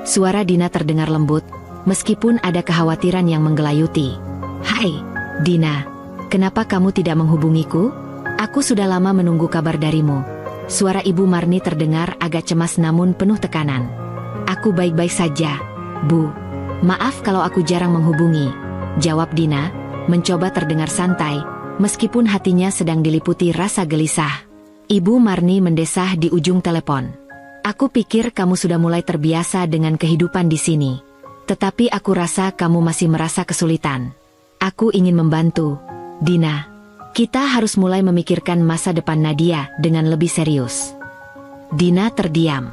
Suara Dina terdengar lembut, meskipun ada kekhawatiran yang menggelayuti. "Hai, Dina. Kenapa kamu tidak menghubungiku? Aku sudah lama menunggu kabar darimu." Suara Ibu Marni terdengar agak cemas namun penuh tekanan. "Aku baik-baik saja, Bu. Maaf kalau aku jarang menghubungi," jawab Dina, mencoba terdengar santai, meskipun hatinya sedang diliputi rasa gelisah. Ibu Marni mendesah di ujung telepon. "Aku pikir kamu sudah mulai terbiasa dengan kehidupan di sini. Tetapi aku rasa kamu masih merasa kesulitan. Aku ingin membantu, Dina. Kita harus mulai memikirkan masa depan Nadia dengan lebih serius." Dina terdiam.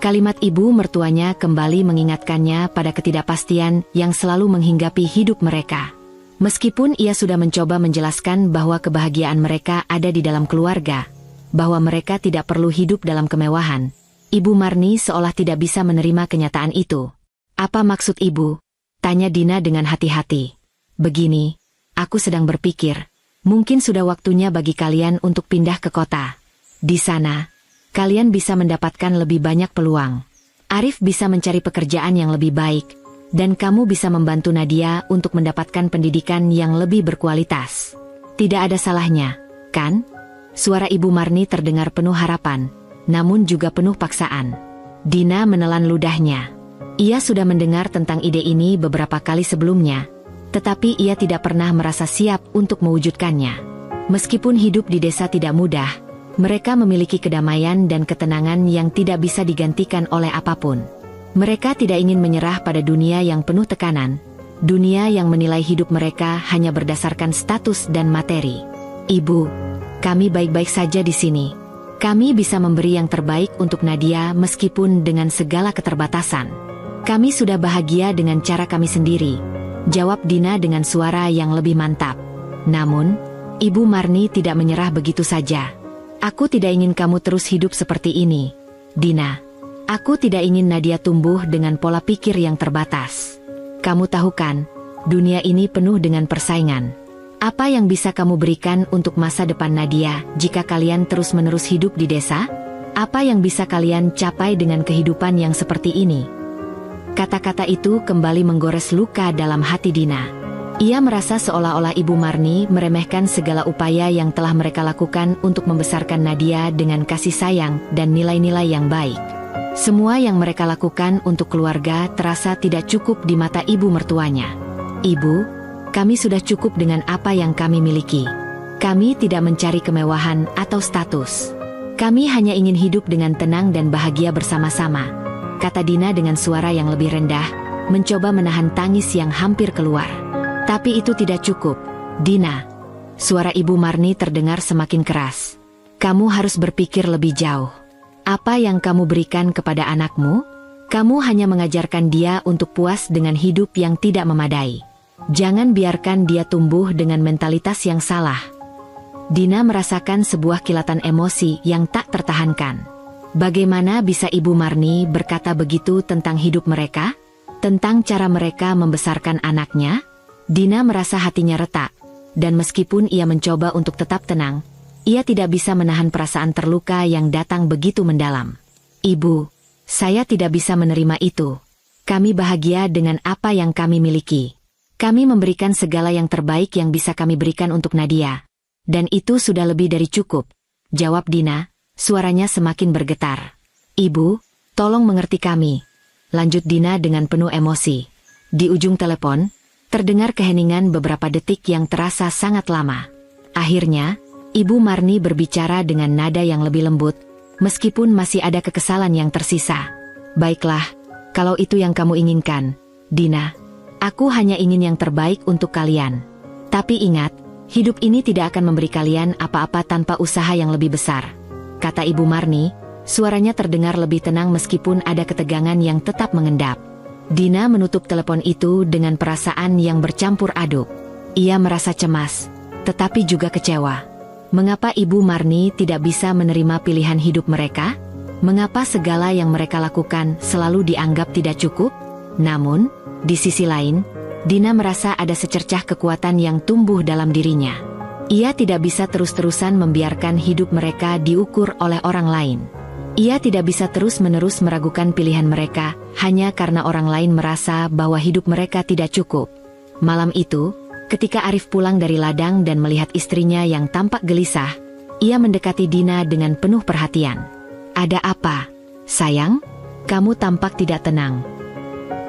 Kalimat ibu mertuanya kembali mengingatkannya pada ketidakpastian yang selalu menghinggapi hidup mereka. Meskipun ia sudah mencoba menjelaskan bahwa kebahagiaan mereka ada di dalam keluarga, bahwa mereka tidak perlu hidup dalam kemewahan, Ibu Marni seolah tidak bisa menerima kenyataan itu. "Apa maksud ibu?" tanya Dina dengan hati-hati. "Begini, aku sedang berpikir, mungkin sudah waktunya bagi kalian untuk pindah ke kota. Di sana, kalian bisa mendapatkan lebih banyak peluang. Arif bisa mencari pekerjaan yang lebih baik, dan kamu bisa membantu Nadia untuk mendapatkan pendidikan yang lebih berkualitas. Tidak ada salahnya, kan?" Suara Ibu Marni terdengar penuh harapan, namun juga penuh paksaan. Dina menelan ludahnya. Ia sudah mendengar tentang ide ini beberapa kali sebelumnya, tetapi ia tidak pernah merasa siap untuk mewujudkannya. Meskipun hidup di desa tidak mudah, mereka memiliki kedamaian dan ketenangan yang tidak bisa digantikan oleh apapun. Mereka tidak ingin menyerah pada dunia yang penuh tekanan, dunia yang menilai hidup mereka hanya berdasarkan status dan materi. Ibu, kami baik-baik saja di sini. Kami bisa memberi yang terbaik untuk Nadia meskipun dengan segala keterbatasan. Kami sudah bahagia dengan cara kami sendiri, jawab Dina dengan suara yang lebih mantap. Namun, Ibu Marni tidak menyerah begitu saja. Aku tidak ingin kamu terus hidup seperti ini, Dina. Aku tidak ingin Nadia tumbuh dengan pola pikir yang terbatas. Kamu tahu kan, dunia ini penuh dengan persaingan. Apa yang bisa kamu berikan untuk masa depan Nadia jika kalian terus-menerus hidup di desa? Apa yang bisa kalian capai dengan kehidupan yang seperti ini? Kata-kata itu kembali menggores luka dalam hati Dina. Ia merasa seolah-olah Ibu Marni meremehkan segala upaya yang telah mereka lakukan untuk membesarkan Nadia dengan kasih sayang dan nilai-nilai yang baik. Semua yang mereka lakukan untuk keluarga terasa tidak cukup di mata ibu mertuanya. Ibu, kami sudah cukup dengan apa yang kami miliki. Kami tidak mencari kemewahan atau status. Kami hanya ingin hidup dengan tenang dan bahagia bersama-sama, kata Dina dengan suara yang lebih rendah, mencoba menahan tangis yang hampir keluar. Tapi itu tidak cukup, Dina. Suara Ibu Marni terdengar semakin keras. Kamu harus berpikir lebih jauh. Apa yang kamu berikan kepada anakmu? Kamu hanya mengajarkan dia untuk puas dengan hidup yang tidak memadai. Jangan biarkan dia tumbuh dengan mentalitas yang salah. Dina merasakan sebuah kilatan emosi yang tak tertahankan. Bagaimana bisa Ibu Marni berkata begitu tentang hidup mereka? Tentang cara mereka membesarkan anaknya? Dina merasa hatinya retak, dan meskipun ia mencoba untuk tetap tenang, ia tidak bisa menahan perasaan terluka yang datang begitu mendalam. Ibu, saya tidak bisa menerima itu. Kami bahagia dengan apa yang kami miliki. Kami memberikan segala yang terbaik yang bisa kami berikan untuk Nadia. Dan itu sudah lebih dari cukup, jawab Dina, suaranya semakin bergetar. Ibu, tolong mengerti kami, lanjut Dina dengan penuh emosi. Di ujung telepon, terdengar keheningan beberapa detik yang terasa sangat lama. Akhirnya, Ibu Marni berbicara dengan nada yang lebih lembut, meskipun masih ada kekesalan yang tersisa. Baiklah, kalau itu yang kamu inginkan, Dina. Aku hanya ingin yang terbaik untuk kalian. Tapi ingat, hidup ini tidak akan memberi kalian apa-apa tanpa usaha yang lebih besar, kata Ibu Marni, suaranya terdengar lebih tenang meskipun ada ketegangan yang tetap mengendap. Dina menutup telepon itu dengan perasaan yang bercampur aduk. Ia merasa cemas, tetapi juga kecewa. Mengapa Ibu Marni tidak bisa menerima pilihan hidup mereka? Mengapa segala yang mereka lakukan selalu dianggap tidak cukup? Namun, di sisi lain, Dina merasa ada secercah kekuatan yang tumbuh dalam dirinya. Ia tidak bisa terus-terusan membiarkan hidup mereka diukur oleh orang lain. Ia tidak bisa terus-menerus meragukan pilihan mereka, hanya karena orang lain merasa bahwa hidup mereka tidak cukup. Malam itu, ketika Arif pulang dari ladang dan melihat istrinya yang tampak gelisah, ia mendekati Dina dengan penuh perhatian. Ada apa, sayang? Kamu tampak tidak tenang.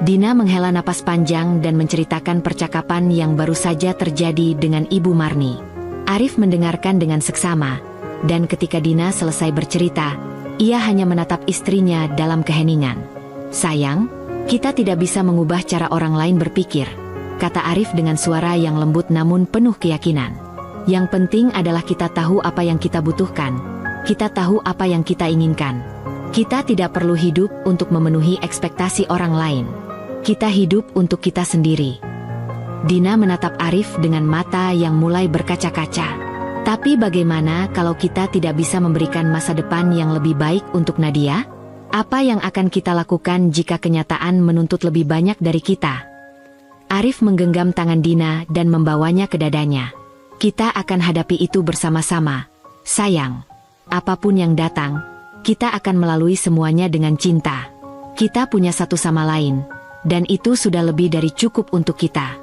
Dina menghela napas panjang dan menceritakan percakapan yang baru saja terjadi dengan Ibu Marni. Arif mendengarkan dengan seksama, dan ketika Dina selesai bercerita, ia hanya menatap istrinya dalam keheningan. Sayang, kita tidak bisa mengubah cara orang lain berpikir, kata Arif dengan suara yang lembut namun penuh keyakinan. Yang penting adalah kita tahu apa yang kita butuhkan. Kita tahu apa yang kita inginkan. Kita tidak perlu hidup untuk memenuhi ekspektasi orang lain. Kita hidup untuk kita sendiri. Dina menatap Arif dengan mata yang mulai berkaca-kaca. Tapi bagaimana kalau kita tidak bisa memberikan masa depan yang lebih baik untuk Nadia? Apa yang akan kita lakukan jika kenyataan menuntut lebih banyak dari kita? Arif menggenggam tangan Dina dan membawanya ke dadanya. Kita akan hadapi itu bersama-sama, sayang. Apapun yang datang, kita akan melalui semuanya dengan cinta. Kita punya satu sama lain, dan itu sudah lebih dari cukup untuk kita.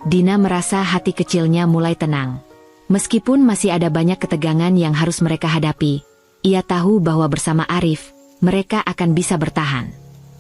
Dina merasa hati kecilnya mulai tenang. Meskipun masih ada banyak ketegangan yang harus mereka hadapi, ia tahu bahwa bersama Arif, mereka akan bisa bertahan.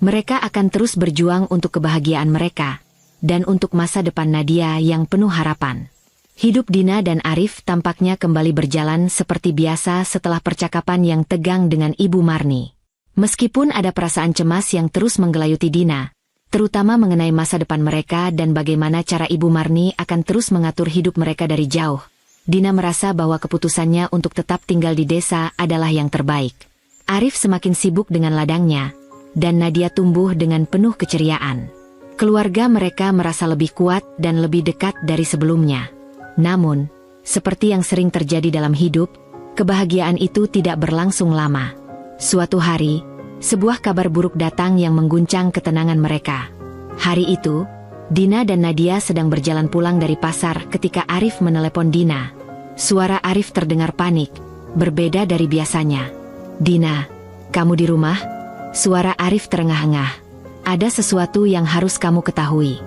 Mereka akan terus berjuang untuk kebahagiaan mereka, dan untuk masa depan Nadia yang penuh harapan. Hidup Dina dan Arif tampaknya kembali berjalan seperti biasa setelah percakapan yang tegang dengan Ibu Marni. Meskipun ada perasaan cemas yang terus menggelayuti Dina, terutama mengenai masa depan mereka dan bagaimana cara Ibu Marni akan terus mengatur hidup mereka dari jauh, Dina merasa bahwa keputusannya untuk tetap tinggal di desa adalah yang terbaik. Arif semakin sibuk dengan ladangnya, dan Nadia tumbuh dengan penuh keceriaan. Keluarga mereka merasa lebih kuat dan lebih dekat dari sebelumnya. Namun, seperti yang sering terjadi dalam hidup, kebahagiaan itu tidak berlangsung lama. Suatu hari, sebuah kabar buruk datang yang mengguncang ketenangan mereka. Hari itu, Dina dan Nadia sedang berjalan pulang dari pasar ketika Arif menelepon Dina. Suara Arif terdengar panik, berbeda dari biasanya. "Dina, kamu di rumah?" Suara Arif terengah-engah. "Ada sesuatu yang harus kamu ketahui."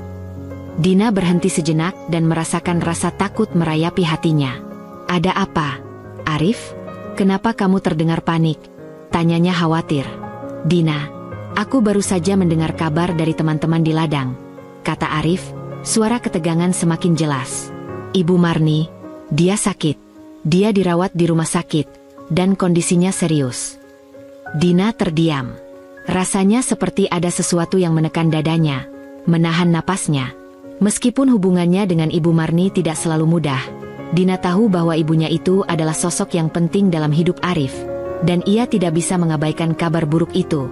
Dina berhenti sejenak dan merasakan rasa takut merayapi hatinya. "Ada apa, Arif? Kenapa kamu terdengar panik?" tanyanya khawatir. "Dina, aku baru saja mendengar kabar dari teman-teman di ladang," kata Arif, suara ketegangan semakin jelas. "Ibu Marni, dia sakit. Dia dirawat di rumah sakit, dan kondisinya serius." Dina terdiam. Rasanya seperti ada sesuatu yang menekan dadanya, menahan napasnya. Meskipun hubungannya dengan Ibu Marni tidak selalu mudah, Dina tahu bahwa ibunya itu adalah sosok yang penting dalam hidup Arif, dan ia tidak bisa mengabaikan kabar buruk itu.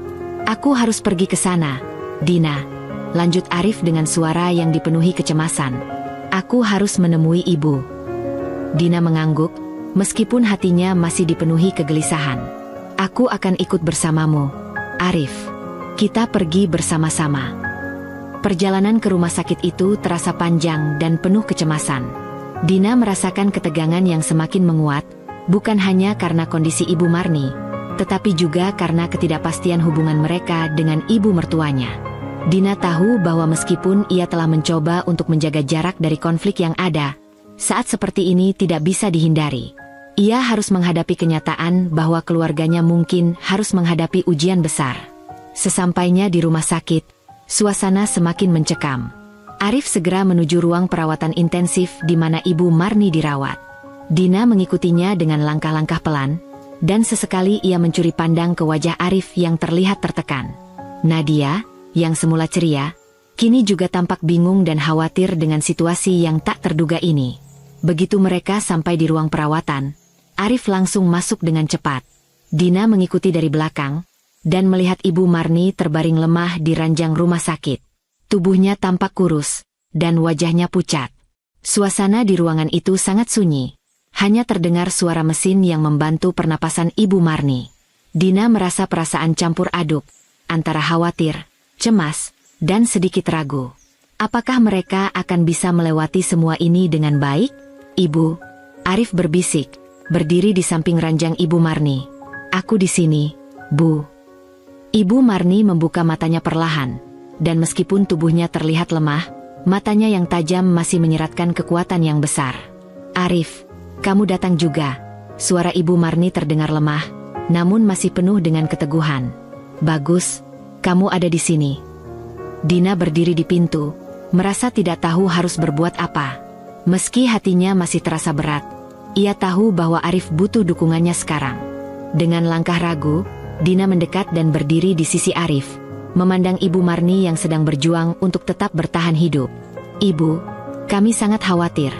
"Aku harus pergi ke sana, Dina," lanjut Arif dengan suara yang dipenuhi kecemasan. "Aku harus menemui ibu." Dina mengangguk, meskipun hatinya masih dipenuhi kegelisahan. "Aku akan ikut bersamamu, Arif. Kita pergi bersama-sama." Perjalanan ke rumah sakit itu terasa panjang dan penuh kecemasan. Dina merasakan ketegangan yang semakin menguat, bukan hanya karena kondisi Ibu Marni, tetapi juga karena ketidakpastian hubungan mereka dengan ibu mertuanya. Dina tahu bahwa meskipun ia telah mencoba untuk menjaga jarak dari konflik yang ada, saat seperti ini tidak bisa dihindari. Ia harus menghadapi kenyataan bahwa keluarganya mungkin harus menghadapi ujian besar. Sesampainya di rumah sakit, suasana semakin mencekam. Arif segera menuju ruang perawatan intensif di mana Ibu Marni dirawat. Dina mengikutinya dengan langkah-langkah pelan, dan sesekali ia mencuri pandang ke wajah Arif yang terlihat tertekan. Nadia, yang semula ceria, kini juga tampak bingung dan khawatir dengan situasi yang tak terduga ini. Begitu mereka sampai di ruang perawatan, Arif langsung masuk dengan cepat. Dina mengikuti dari belakang, dan melihat Ibu Marni terbaring lemah di ranjang rumah sakit. Tubuhnya tampak kurus, dan wajahnya pucat. Suasana di ruangan itu sangat sunyi. Hanya terdengar suara mesin yang membantu pernapasan Ibu Marni. Dina merasa perasaan campur aduk, antara khawatir, cemas, dan sedikit ragu. Apakah mereka akan bisa melewati semua ini dengan baik? "Ibu," Arif berbisik, berdiri di samping ranjang Ibu Marni. "Aku di sini, Bu." Ibu Marni membuka matanya perlahan, dan meskipun tubuhnya terlihat lemah, matanya yang tajam masih menyeratkan kekuatan yang besar. "Arif, kamu datang juga." Suara Ibu Marni terdengar lemah, namun masih penuh dengan keteguhan. "Bagus, kamu ada di sini." Dina berdiri di pintu, merasa tidak tahu harus berbuat apa. Meski hatinya masih terasa berat, ia tahu bahwa Arif butuh dukungannya sekarang. Dengan langkah ragu, Dina mendekat dan berdiri di sisi Arif, memandang Ibu Marni yang sedang berjuang untuk tetap bertahan hidup. "Ibu, kami sangat khawatir,"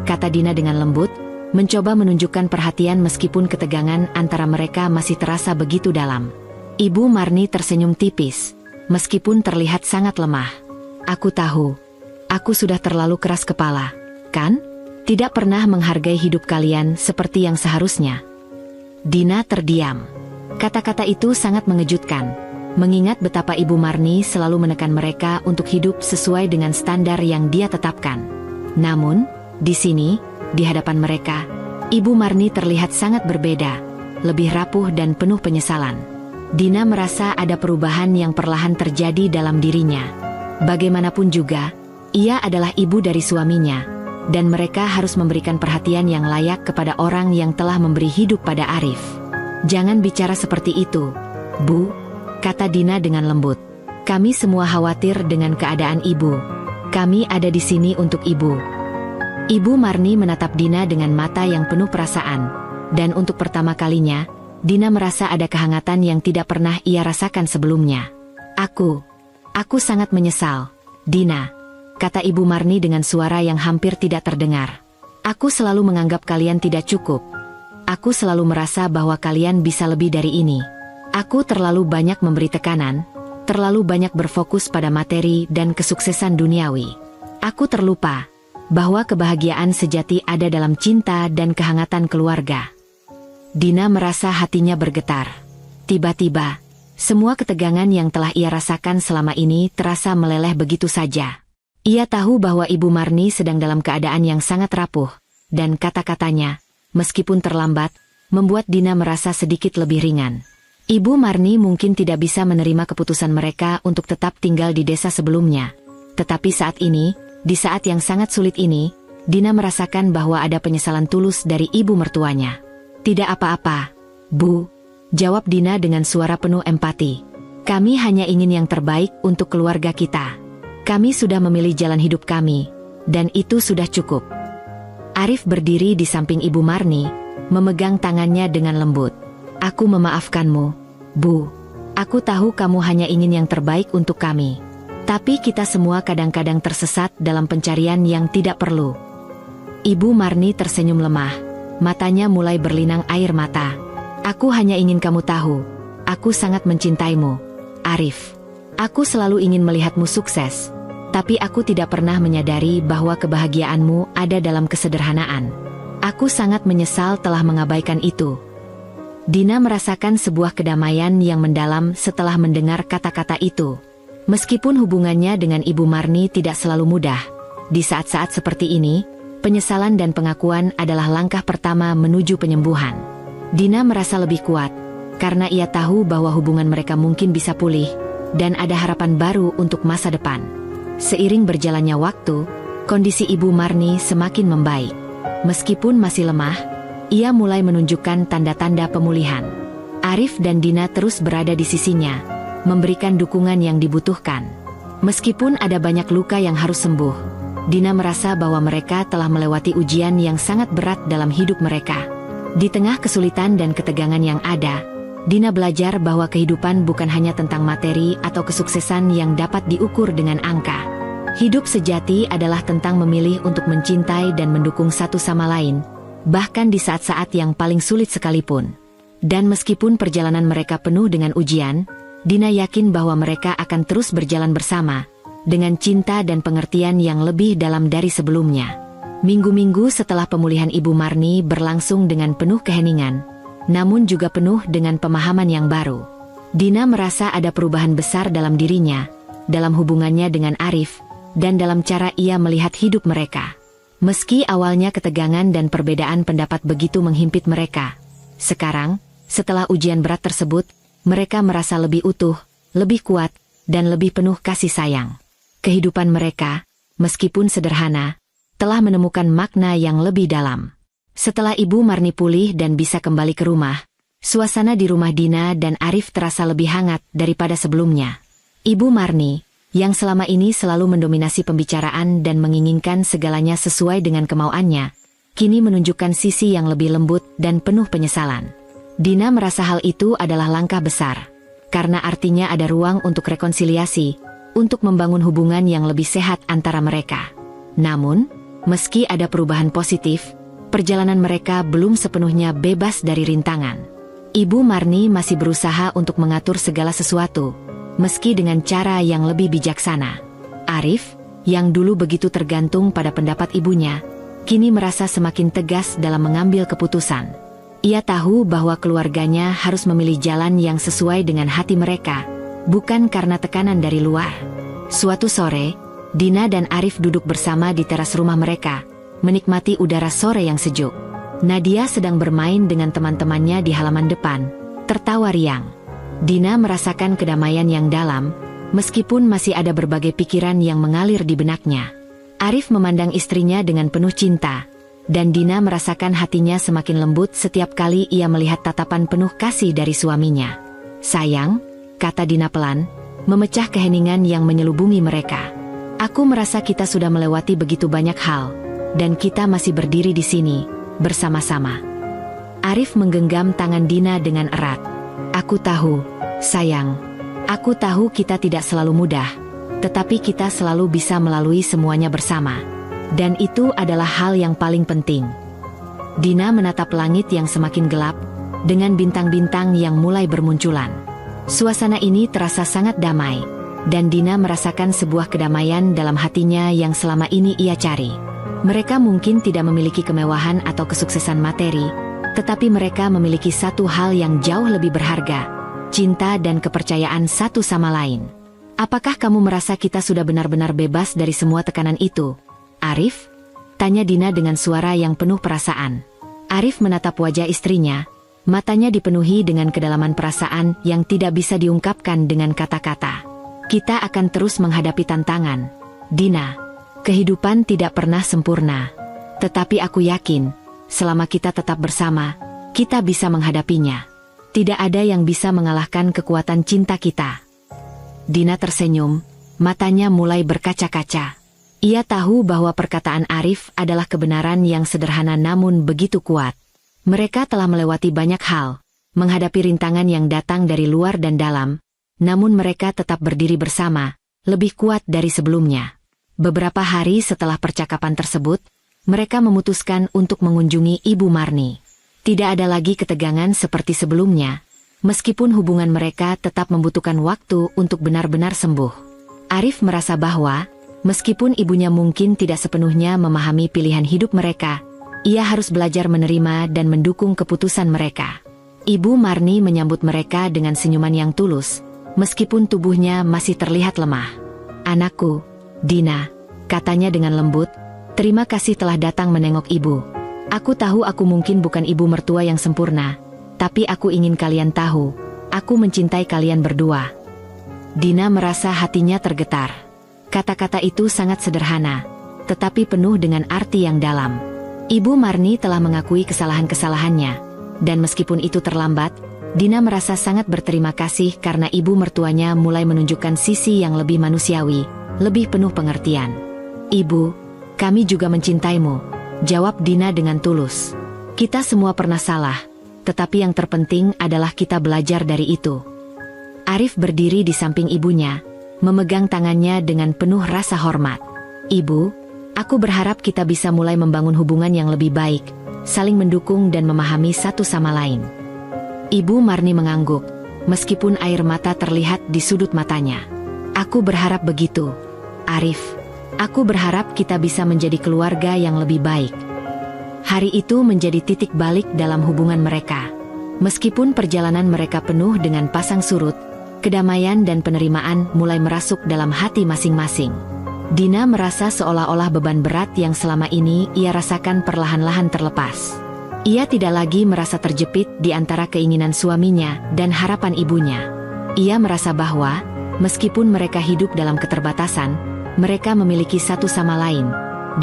kata Dina dengan lembut, mencoba menunjukkan perhatian meskipun ketegangan antara mereka masih terasa begitu dalam. Ibu Marni tersenyum tipis, meskipun terlihat sangat lemah. "Aku tahu, aku sudah terlalu keras kepala, kan? Tidak pernah menghargai hidup kalian seperti yang seharusnya." Dina terdiam. Kata-kata itu sangat mengejutkan, mengingat betapa Ibu Marni selalu menekan mereka untuk hidup sesuai dengan standar yang dia tetapkan. Namun, di sini, di hadapan mereka, Ibu Marni terlihat sangat berbeda, lebih rapuh dan penuh penyesalan. Dina merasa ada perubahan yang perlahan terjadi dalam dirinya. Bagaimanapun juga, ia adalah ibu dari suaminya, dan mereka harus memberikan perhatian yang layak kepada orang yang telah memberi hidup pada Arif. "Jangan bicara seperti itu, Bu," kata Dina dengan lembut. "Kami semua khawatir dengan keadaan ibu. Kami ada di sini untuk ibu." Ibu Marni menatap Dina dengan mata yang penuh perasaan, dan untuk pertama kalinya, Dina merasa ada kehangatan yang tidak pernah ia rasakan sebelumnya. Aku sangat menyesal, Dina, kata Ibu Marni dengan suara yang hampir tidak terdengar. Aku selalu menganggap kalian tidak cukup. Aku selalu merasa bahwa kalian bisa lebih dari ini. Aku terlalu banyak memberi tekanan, terlalu banyak berfokus pada materi dan kesuksesan duniawi. Aku terlupa bahwa kebahagiaan sejati ada dalam cinta dan kehangatan keluarga. Dina merasa hatinya bergetar. Tiba-tiba, semua ketegangan yang telah ia rasakan selama ini terasa meleleh begitu saja. Ia tahu bahwa Ibu Marni sedang dalam keadaan yang sangat rapuh, dan kata-katanya, meskipun terlambat, membuat Dina merasa sedikit lebih ringan. Ibu Marni mungkin tidak bisa menerima keputusan mereka untuk tetap tinggal di desa sebelumnya. Tetapi saat ini, di saat yang sangat sulit ini, Dina merasakan bahwa ada penyesalan tulus dari ibu mertuanya. Tidak apa-apa, Bu, jawab Dina dengan suara penuh empati. Kami hanya ingin yang terbaik untuk keluarga kita. Kami sudah memilih jalan hidup kami, dan itu sudah cukup. Arif berdiri di samping Ibu Marni, memegang tangannya dengan lembut. Aku memaafkanmu, Bu. Aku tahu kamu hanya ingin yang terbaik untuk kami. Tapi kita semua kadang-kadang tersesat dalam pencarian yang tidak perlu. Ibu Marni tersenyum lemah, matanya mulai berlinang air mata. Aku hanya ingin kamu tahu, aku sangat mencintaimu, Arif. Aku selalu ingin melihatmu sukses, tapi aku tidak pernah menyadari bahwa kebahagiaanmu ada dalam kesederhanaan. Aku sangat menyesal telah mengabaikan itu. Dina merasakan sebuah kedamaian yang mendalam setelah mendengar kata-kata itu. Meskipun hubungannya dengan Ibu Marni tidak selalu mudah, di saat-saat seperti ini, penyesalan dan pengakuan adalah langkah pertama menuju penyembuhan. Dina merasa lebih kuat, karena ia tahu bahwa hubungan mereka mungkin bisa pulih, dan ada harapan baru untuk masa depan. Seiring berjalannya waktu, kondisi Ibu Marni semakin membaik. Meskipun masih lemah, ia mulai menunjukkan tanda-tanda pemulihan. Arif dan Dina terus berada di sisinya, memberikan dukungan yang dibutuhkan. Meskipun ada banyak luka yang harus sembuh, Dina merasa bahwa mereka telah melewati ujian yang sangat berat dalam hidup mereka. Di tengah kesulitan dan ketegangan yang ada, Dina belajar bahwa kehidupan bukan hanya tentang materi atau kesuksesan yang dapat diukur dengan angka. Hidup sejati adalah tentang memilih untuk mencintai dan mendukung satu sama lain, bahkan di saat-saat yang paling sulit sekalipun. Dan meskipun perjalanan mereka penuh dengan ujian, Dina yakin bahwa mereka akan terus berjalan bersama, dengan cinta dan pengertian yang lebih dalam dari sebelumnya. Minggu-minggu setelah pemulihan Ibu Marni berlangsung dengan penuh keheningan, namun juga penuh dengan pemahaman yang baru. Dina merasa ada perubahan besar dalam dirinya, dalam hubungannya dengan Arif, dan dalam cara ia melihat hidup mereka. Meski awalnya ketegangan dan perbedaan pendapat begitu menghimpit mereka, sekarang, setelah ujian berat tersebut, mereka merasa lebih utuh, lebih kuat, dan lebih penuh kasih sayang. Kehidupan mereka, meskipun sederhana, telah menemukan makna yang lebih dalam. Setelah Ibu Marni pulih dan bisa kembali ke rumah, suasana di rumah Dina dan Arif terasa lebih hangat daripada sebelumnya. Ibu Marni, yang selama ini selalu mendominasi pembicaraan dan menginginkan segalanya sesuai dengan kemauannya, kini menunjukkan sisi yang lebih lembut dan penuh penyesalan. Dina merasa hal itu adalah langkah besar, karena artinya ada ruang untuk rekonsiliasi, untuk membangun hubungan yang lebih sehat antara mereka. Namun, meski ada perubahan positif, perjalanan mereka belum sepenuhnya bebas dari rintangan. Ibu Marni masih berusaha untuk mengatur segala sesuatu, meski dengan cara yang lebih bijaksana. Arif, yang dulu begitu tergantung pada pendapat ibunya, kini merasa semakin tegas dalam mengambil keputusan. Ia tahu bahwa keluarganya harus memilih jalan yang sesuai dengan hati mereka, bukan karena tekanan dari luar. Suatu sore, Dina dan Arif duduk bersama di teras rumah mereka, menikmati udara sore yang sejuk. Nadia sedang bermain dengan teman-temannya di halaman depan, tertawa riang. Dina merasakan kedamaian yang dalam, meskipun masih ada berbagai pikiran yang mengalir di benaknya. Arif memandang istrinya dengan penuh cinta, dan Dina merasakan hatinya semakin lembut setiap kali ia melihat tatapan penuh kasih dari suaminya. Sayang, kata Dina pelan, memecah keheningan yang menyelubungi mereka. Aku merasa kita sudah melewati begitu banyak hal, dan kita masih berdiri di sini, bersama-sama. Arif menggenggam tangan Dina dengan erat. Aku tahu, sayang. Aku tahu kita tidak selalu mudah, tetapi kita selalu bisa melalui semuanya bersama. Dan itu adalah hal yang paling penting. Dina menatap langit yang semakin gelap, dengan bintang-bintang yang mulai bermunculan. Suasana ini terasa sangat damai, dan Dina merasakan sebuah kedamaian dalam hatinya yang selama ini ia cari. Mereka mungkin tidak memiliki kemewahan atau kesuksesan materi, tetapi mereka memiliki satu hal yang jauh lebih berharga, cinta dan kepercayaan satu sama lain. Apakah kamu merasa kita sudah benar-benar bebas dari semua tekanan itu, Arif? Tanya Dina dengan suara yang penuh perasaan. Arif menatap wajah istrinya, matanya dipenuhi dengan kedalaman perasaan yang tidak bisa diungkapkan dengan kata-kata. Kita akan terus menghadapi tantangan, Dina. Kehidupan tidak pernah sempurna. Tetapi aku yakin, selama kita tetap bersama, kita bisa menghadapinya. Tidak ada yang bisa mengalahkan kekuatan cinta kita. Dina tersenyum, matanya mulai berkaca-kaca. Ia tahu bahwa perkataan Arif adalah kebenaran yang sederhana namun begitu kuat. Mereka telah melewati banyak hal, menghadapi rintangan yang datang dari luar dan dalam, namun mereka tetap berdiri bersama, lebih kuat dari sebelumnya. Beberapa hari setelah percakapan tersebut, mereka memutuskan untuk mengunjungi Ibu Marni. Tidak ada lagi ketegangan seperti sebelumnya, meskipun hubungan mereka tetap membutuhkan waktu untuk benar-benar sembuh. Arif merasa bahwa, meskipun ibunya mungkin tidak sepenuhnya memahami pilihan hidup mereka, ia harus belajar menerima dan mendukung keputusan mereka. Ibu Marni menyambut mereka dengan senyuman yang tulus, meskipun tubuhnya masih terlihat lemah. Anakku, Dina, katanya dengan lembut, terima kasih telah datang menengok ibu. Aku tahu aku mungkin bukan ibu mertua yang sempurna, tapi aku ingin kalian tahu, aku mencintai kalian berdua. Dina merasa hatinya tergetar. Kata-kata itu sangat sederhana, tetapi penuh dengan arti yang dalam. Ibu Marni telah mengakui kesalahan-kesalahannya, dan meskipun itu terlambat, Dina merasa sangat berterima kasih karena ibu mertuanya mulai menunjukkan sisi yang lebih manusiawi, lebih penuh pengertian. Ibu, kami juga mencintaimu, jawab Dina dengan tulus. Kita semua pernah salah, tetapi yang terpenting adalah kita belajar dari itu. Arif berdiri di samping ibunya, memegang tangannya dengan penuh rasa hormat. Ibu, aku berharap kita bisa mulai membangun hubungan yang lebih baik, saling mendukung dan memahami satu sama lain. Ibu Marni mengangguk, meskipun air mata terlihat di sudut matanya. Aku berharap begitu, Arif. Aku berharap kita bisa menjadi keluarga yang lebih baik. Hari itu menjadi titik balik dalam hubungan mereka. Meskipun perjalanan mereka penuh dengan pasang surut, kedamaian dan penerimaan mulai merasuk dalam hati masing-masing. Dina merasa seolah-olah beban berat yang selama ini ia rasakan perlahan-lahan terlepas. Ia tidak lagi merasa terjepit di antara keinginan suaminya dan harapan ibunya. Ia merasa bahwa, meskipun mereka hidup dalam keterbatasan, mereka memiliki satu sama lain,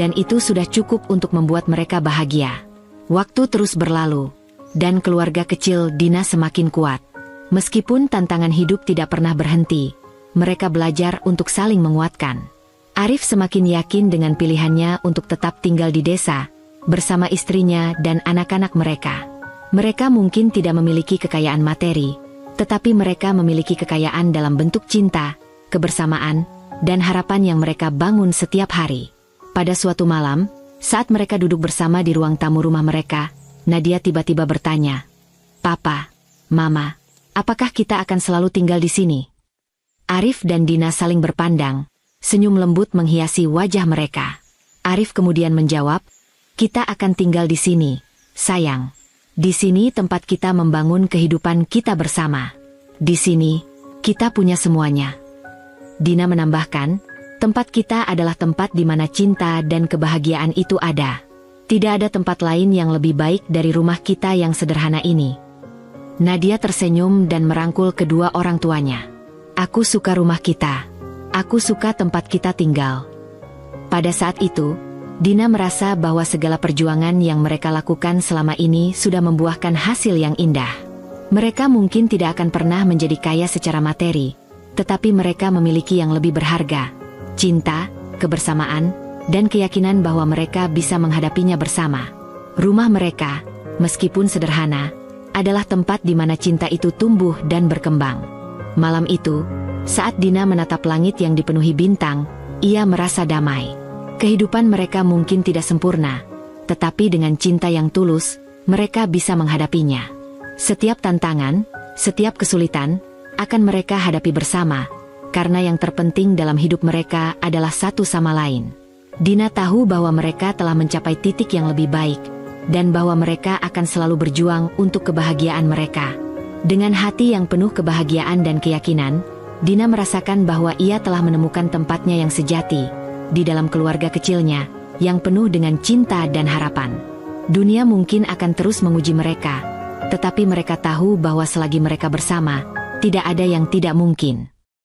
dan itu sudah cukup untuk membuat mereka bahagia. Waktu terus berlalu, dan keluarga kecil Dina semakin kuat. Meskipun tantangan hidup tidak pernah berhenti, mereka belajar untuk saling menguatkan. Arif semakin yakin dengan pilihannya untuk tetap tinggal di desa, bersama istrinya dan anak-anak mereka. Mereka mungkin tidak memiliki kekayaan materi, tetapi mereka memiliki kekayaan dalam bentuk cinta, kebersamaan, dan harapan yang mereka bangun setiap hari. Pada suatu malam, saat mereka duduk bersama di ruang tamu rumah mereka, Nadia tiba-tiba bertanya, "Papa, Mama, apakah kita akan selalu tinggal di sini?" Arif dan Dina saling berpandang, senyum lembut menghiasi wajah mereka. Arif kemudian menjawab, "Kita akan tinggal di sini, sayang. Di sini tempat kita membangun kehidupan kita bersama. Di sini, kita punya semuanya." Dina menambahkan, tempat kita adalah tempat di mana cinta dan kebahagiaan itu ada. Tidak ada tempat lain yang lebih baik dari rumah kita yang sederhana ini. Nadia tersenyum dan merangkul kedua orang tuanya. Aku suka rumah kita. Aku suka tempat kita tinggal. Pada saat itu, Dina merasa bahwa segala perjuangan yang mereka lakukan selama ini sudah membuahkan hasil yang indah. Mereka mungkin tidak akan pernah menjadi kaya secara materi, tetapi mereka memiliki yang lebih berharga, cinta, kebersamaan, dan keyakinan bahwa mereka bisa menghadapinya bersama. Rumah mereka, meskipun sederhana, adalah tempat di mana cinta itu tumbuh dan berkembang. Malam itu, saat Dina menatap langit yang dipenuhi bintang, ia merasa damai. Kehidupan mereka mungkin tidak sempurna, tetapi dengan cinta yang tulus, mereka bisa menghadapinya. Setiap tantangan, setiap kesulitan, akan mereka hadapi bersama, karena yang terpenting dalam hidup mereka adalah satu sama lain. Dina tahu bahwa mereka telah mencapai titik yang lebih baik, dan bahwa mereka akan selalu berjuang untuk kebahagiaan mereka. Dengan hati yang penuh kebahagiaan dan keyakinan, Dina merasakan bahwa ia telah menemukan tempatnya yang sejati, di dalam keluarga kecilnya, yang penuh dengan cinta dan harapan. Dunia mungkin akan terus menguji mereka, tetapi mereka tahu bahwa selagi mereka bersama, tidak ada yang tidak mungkin.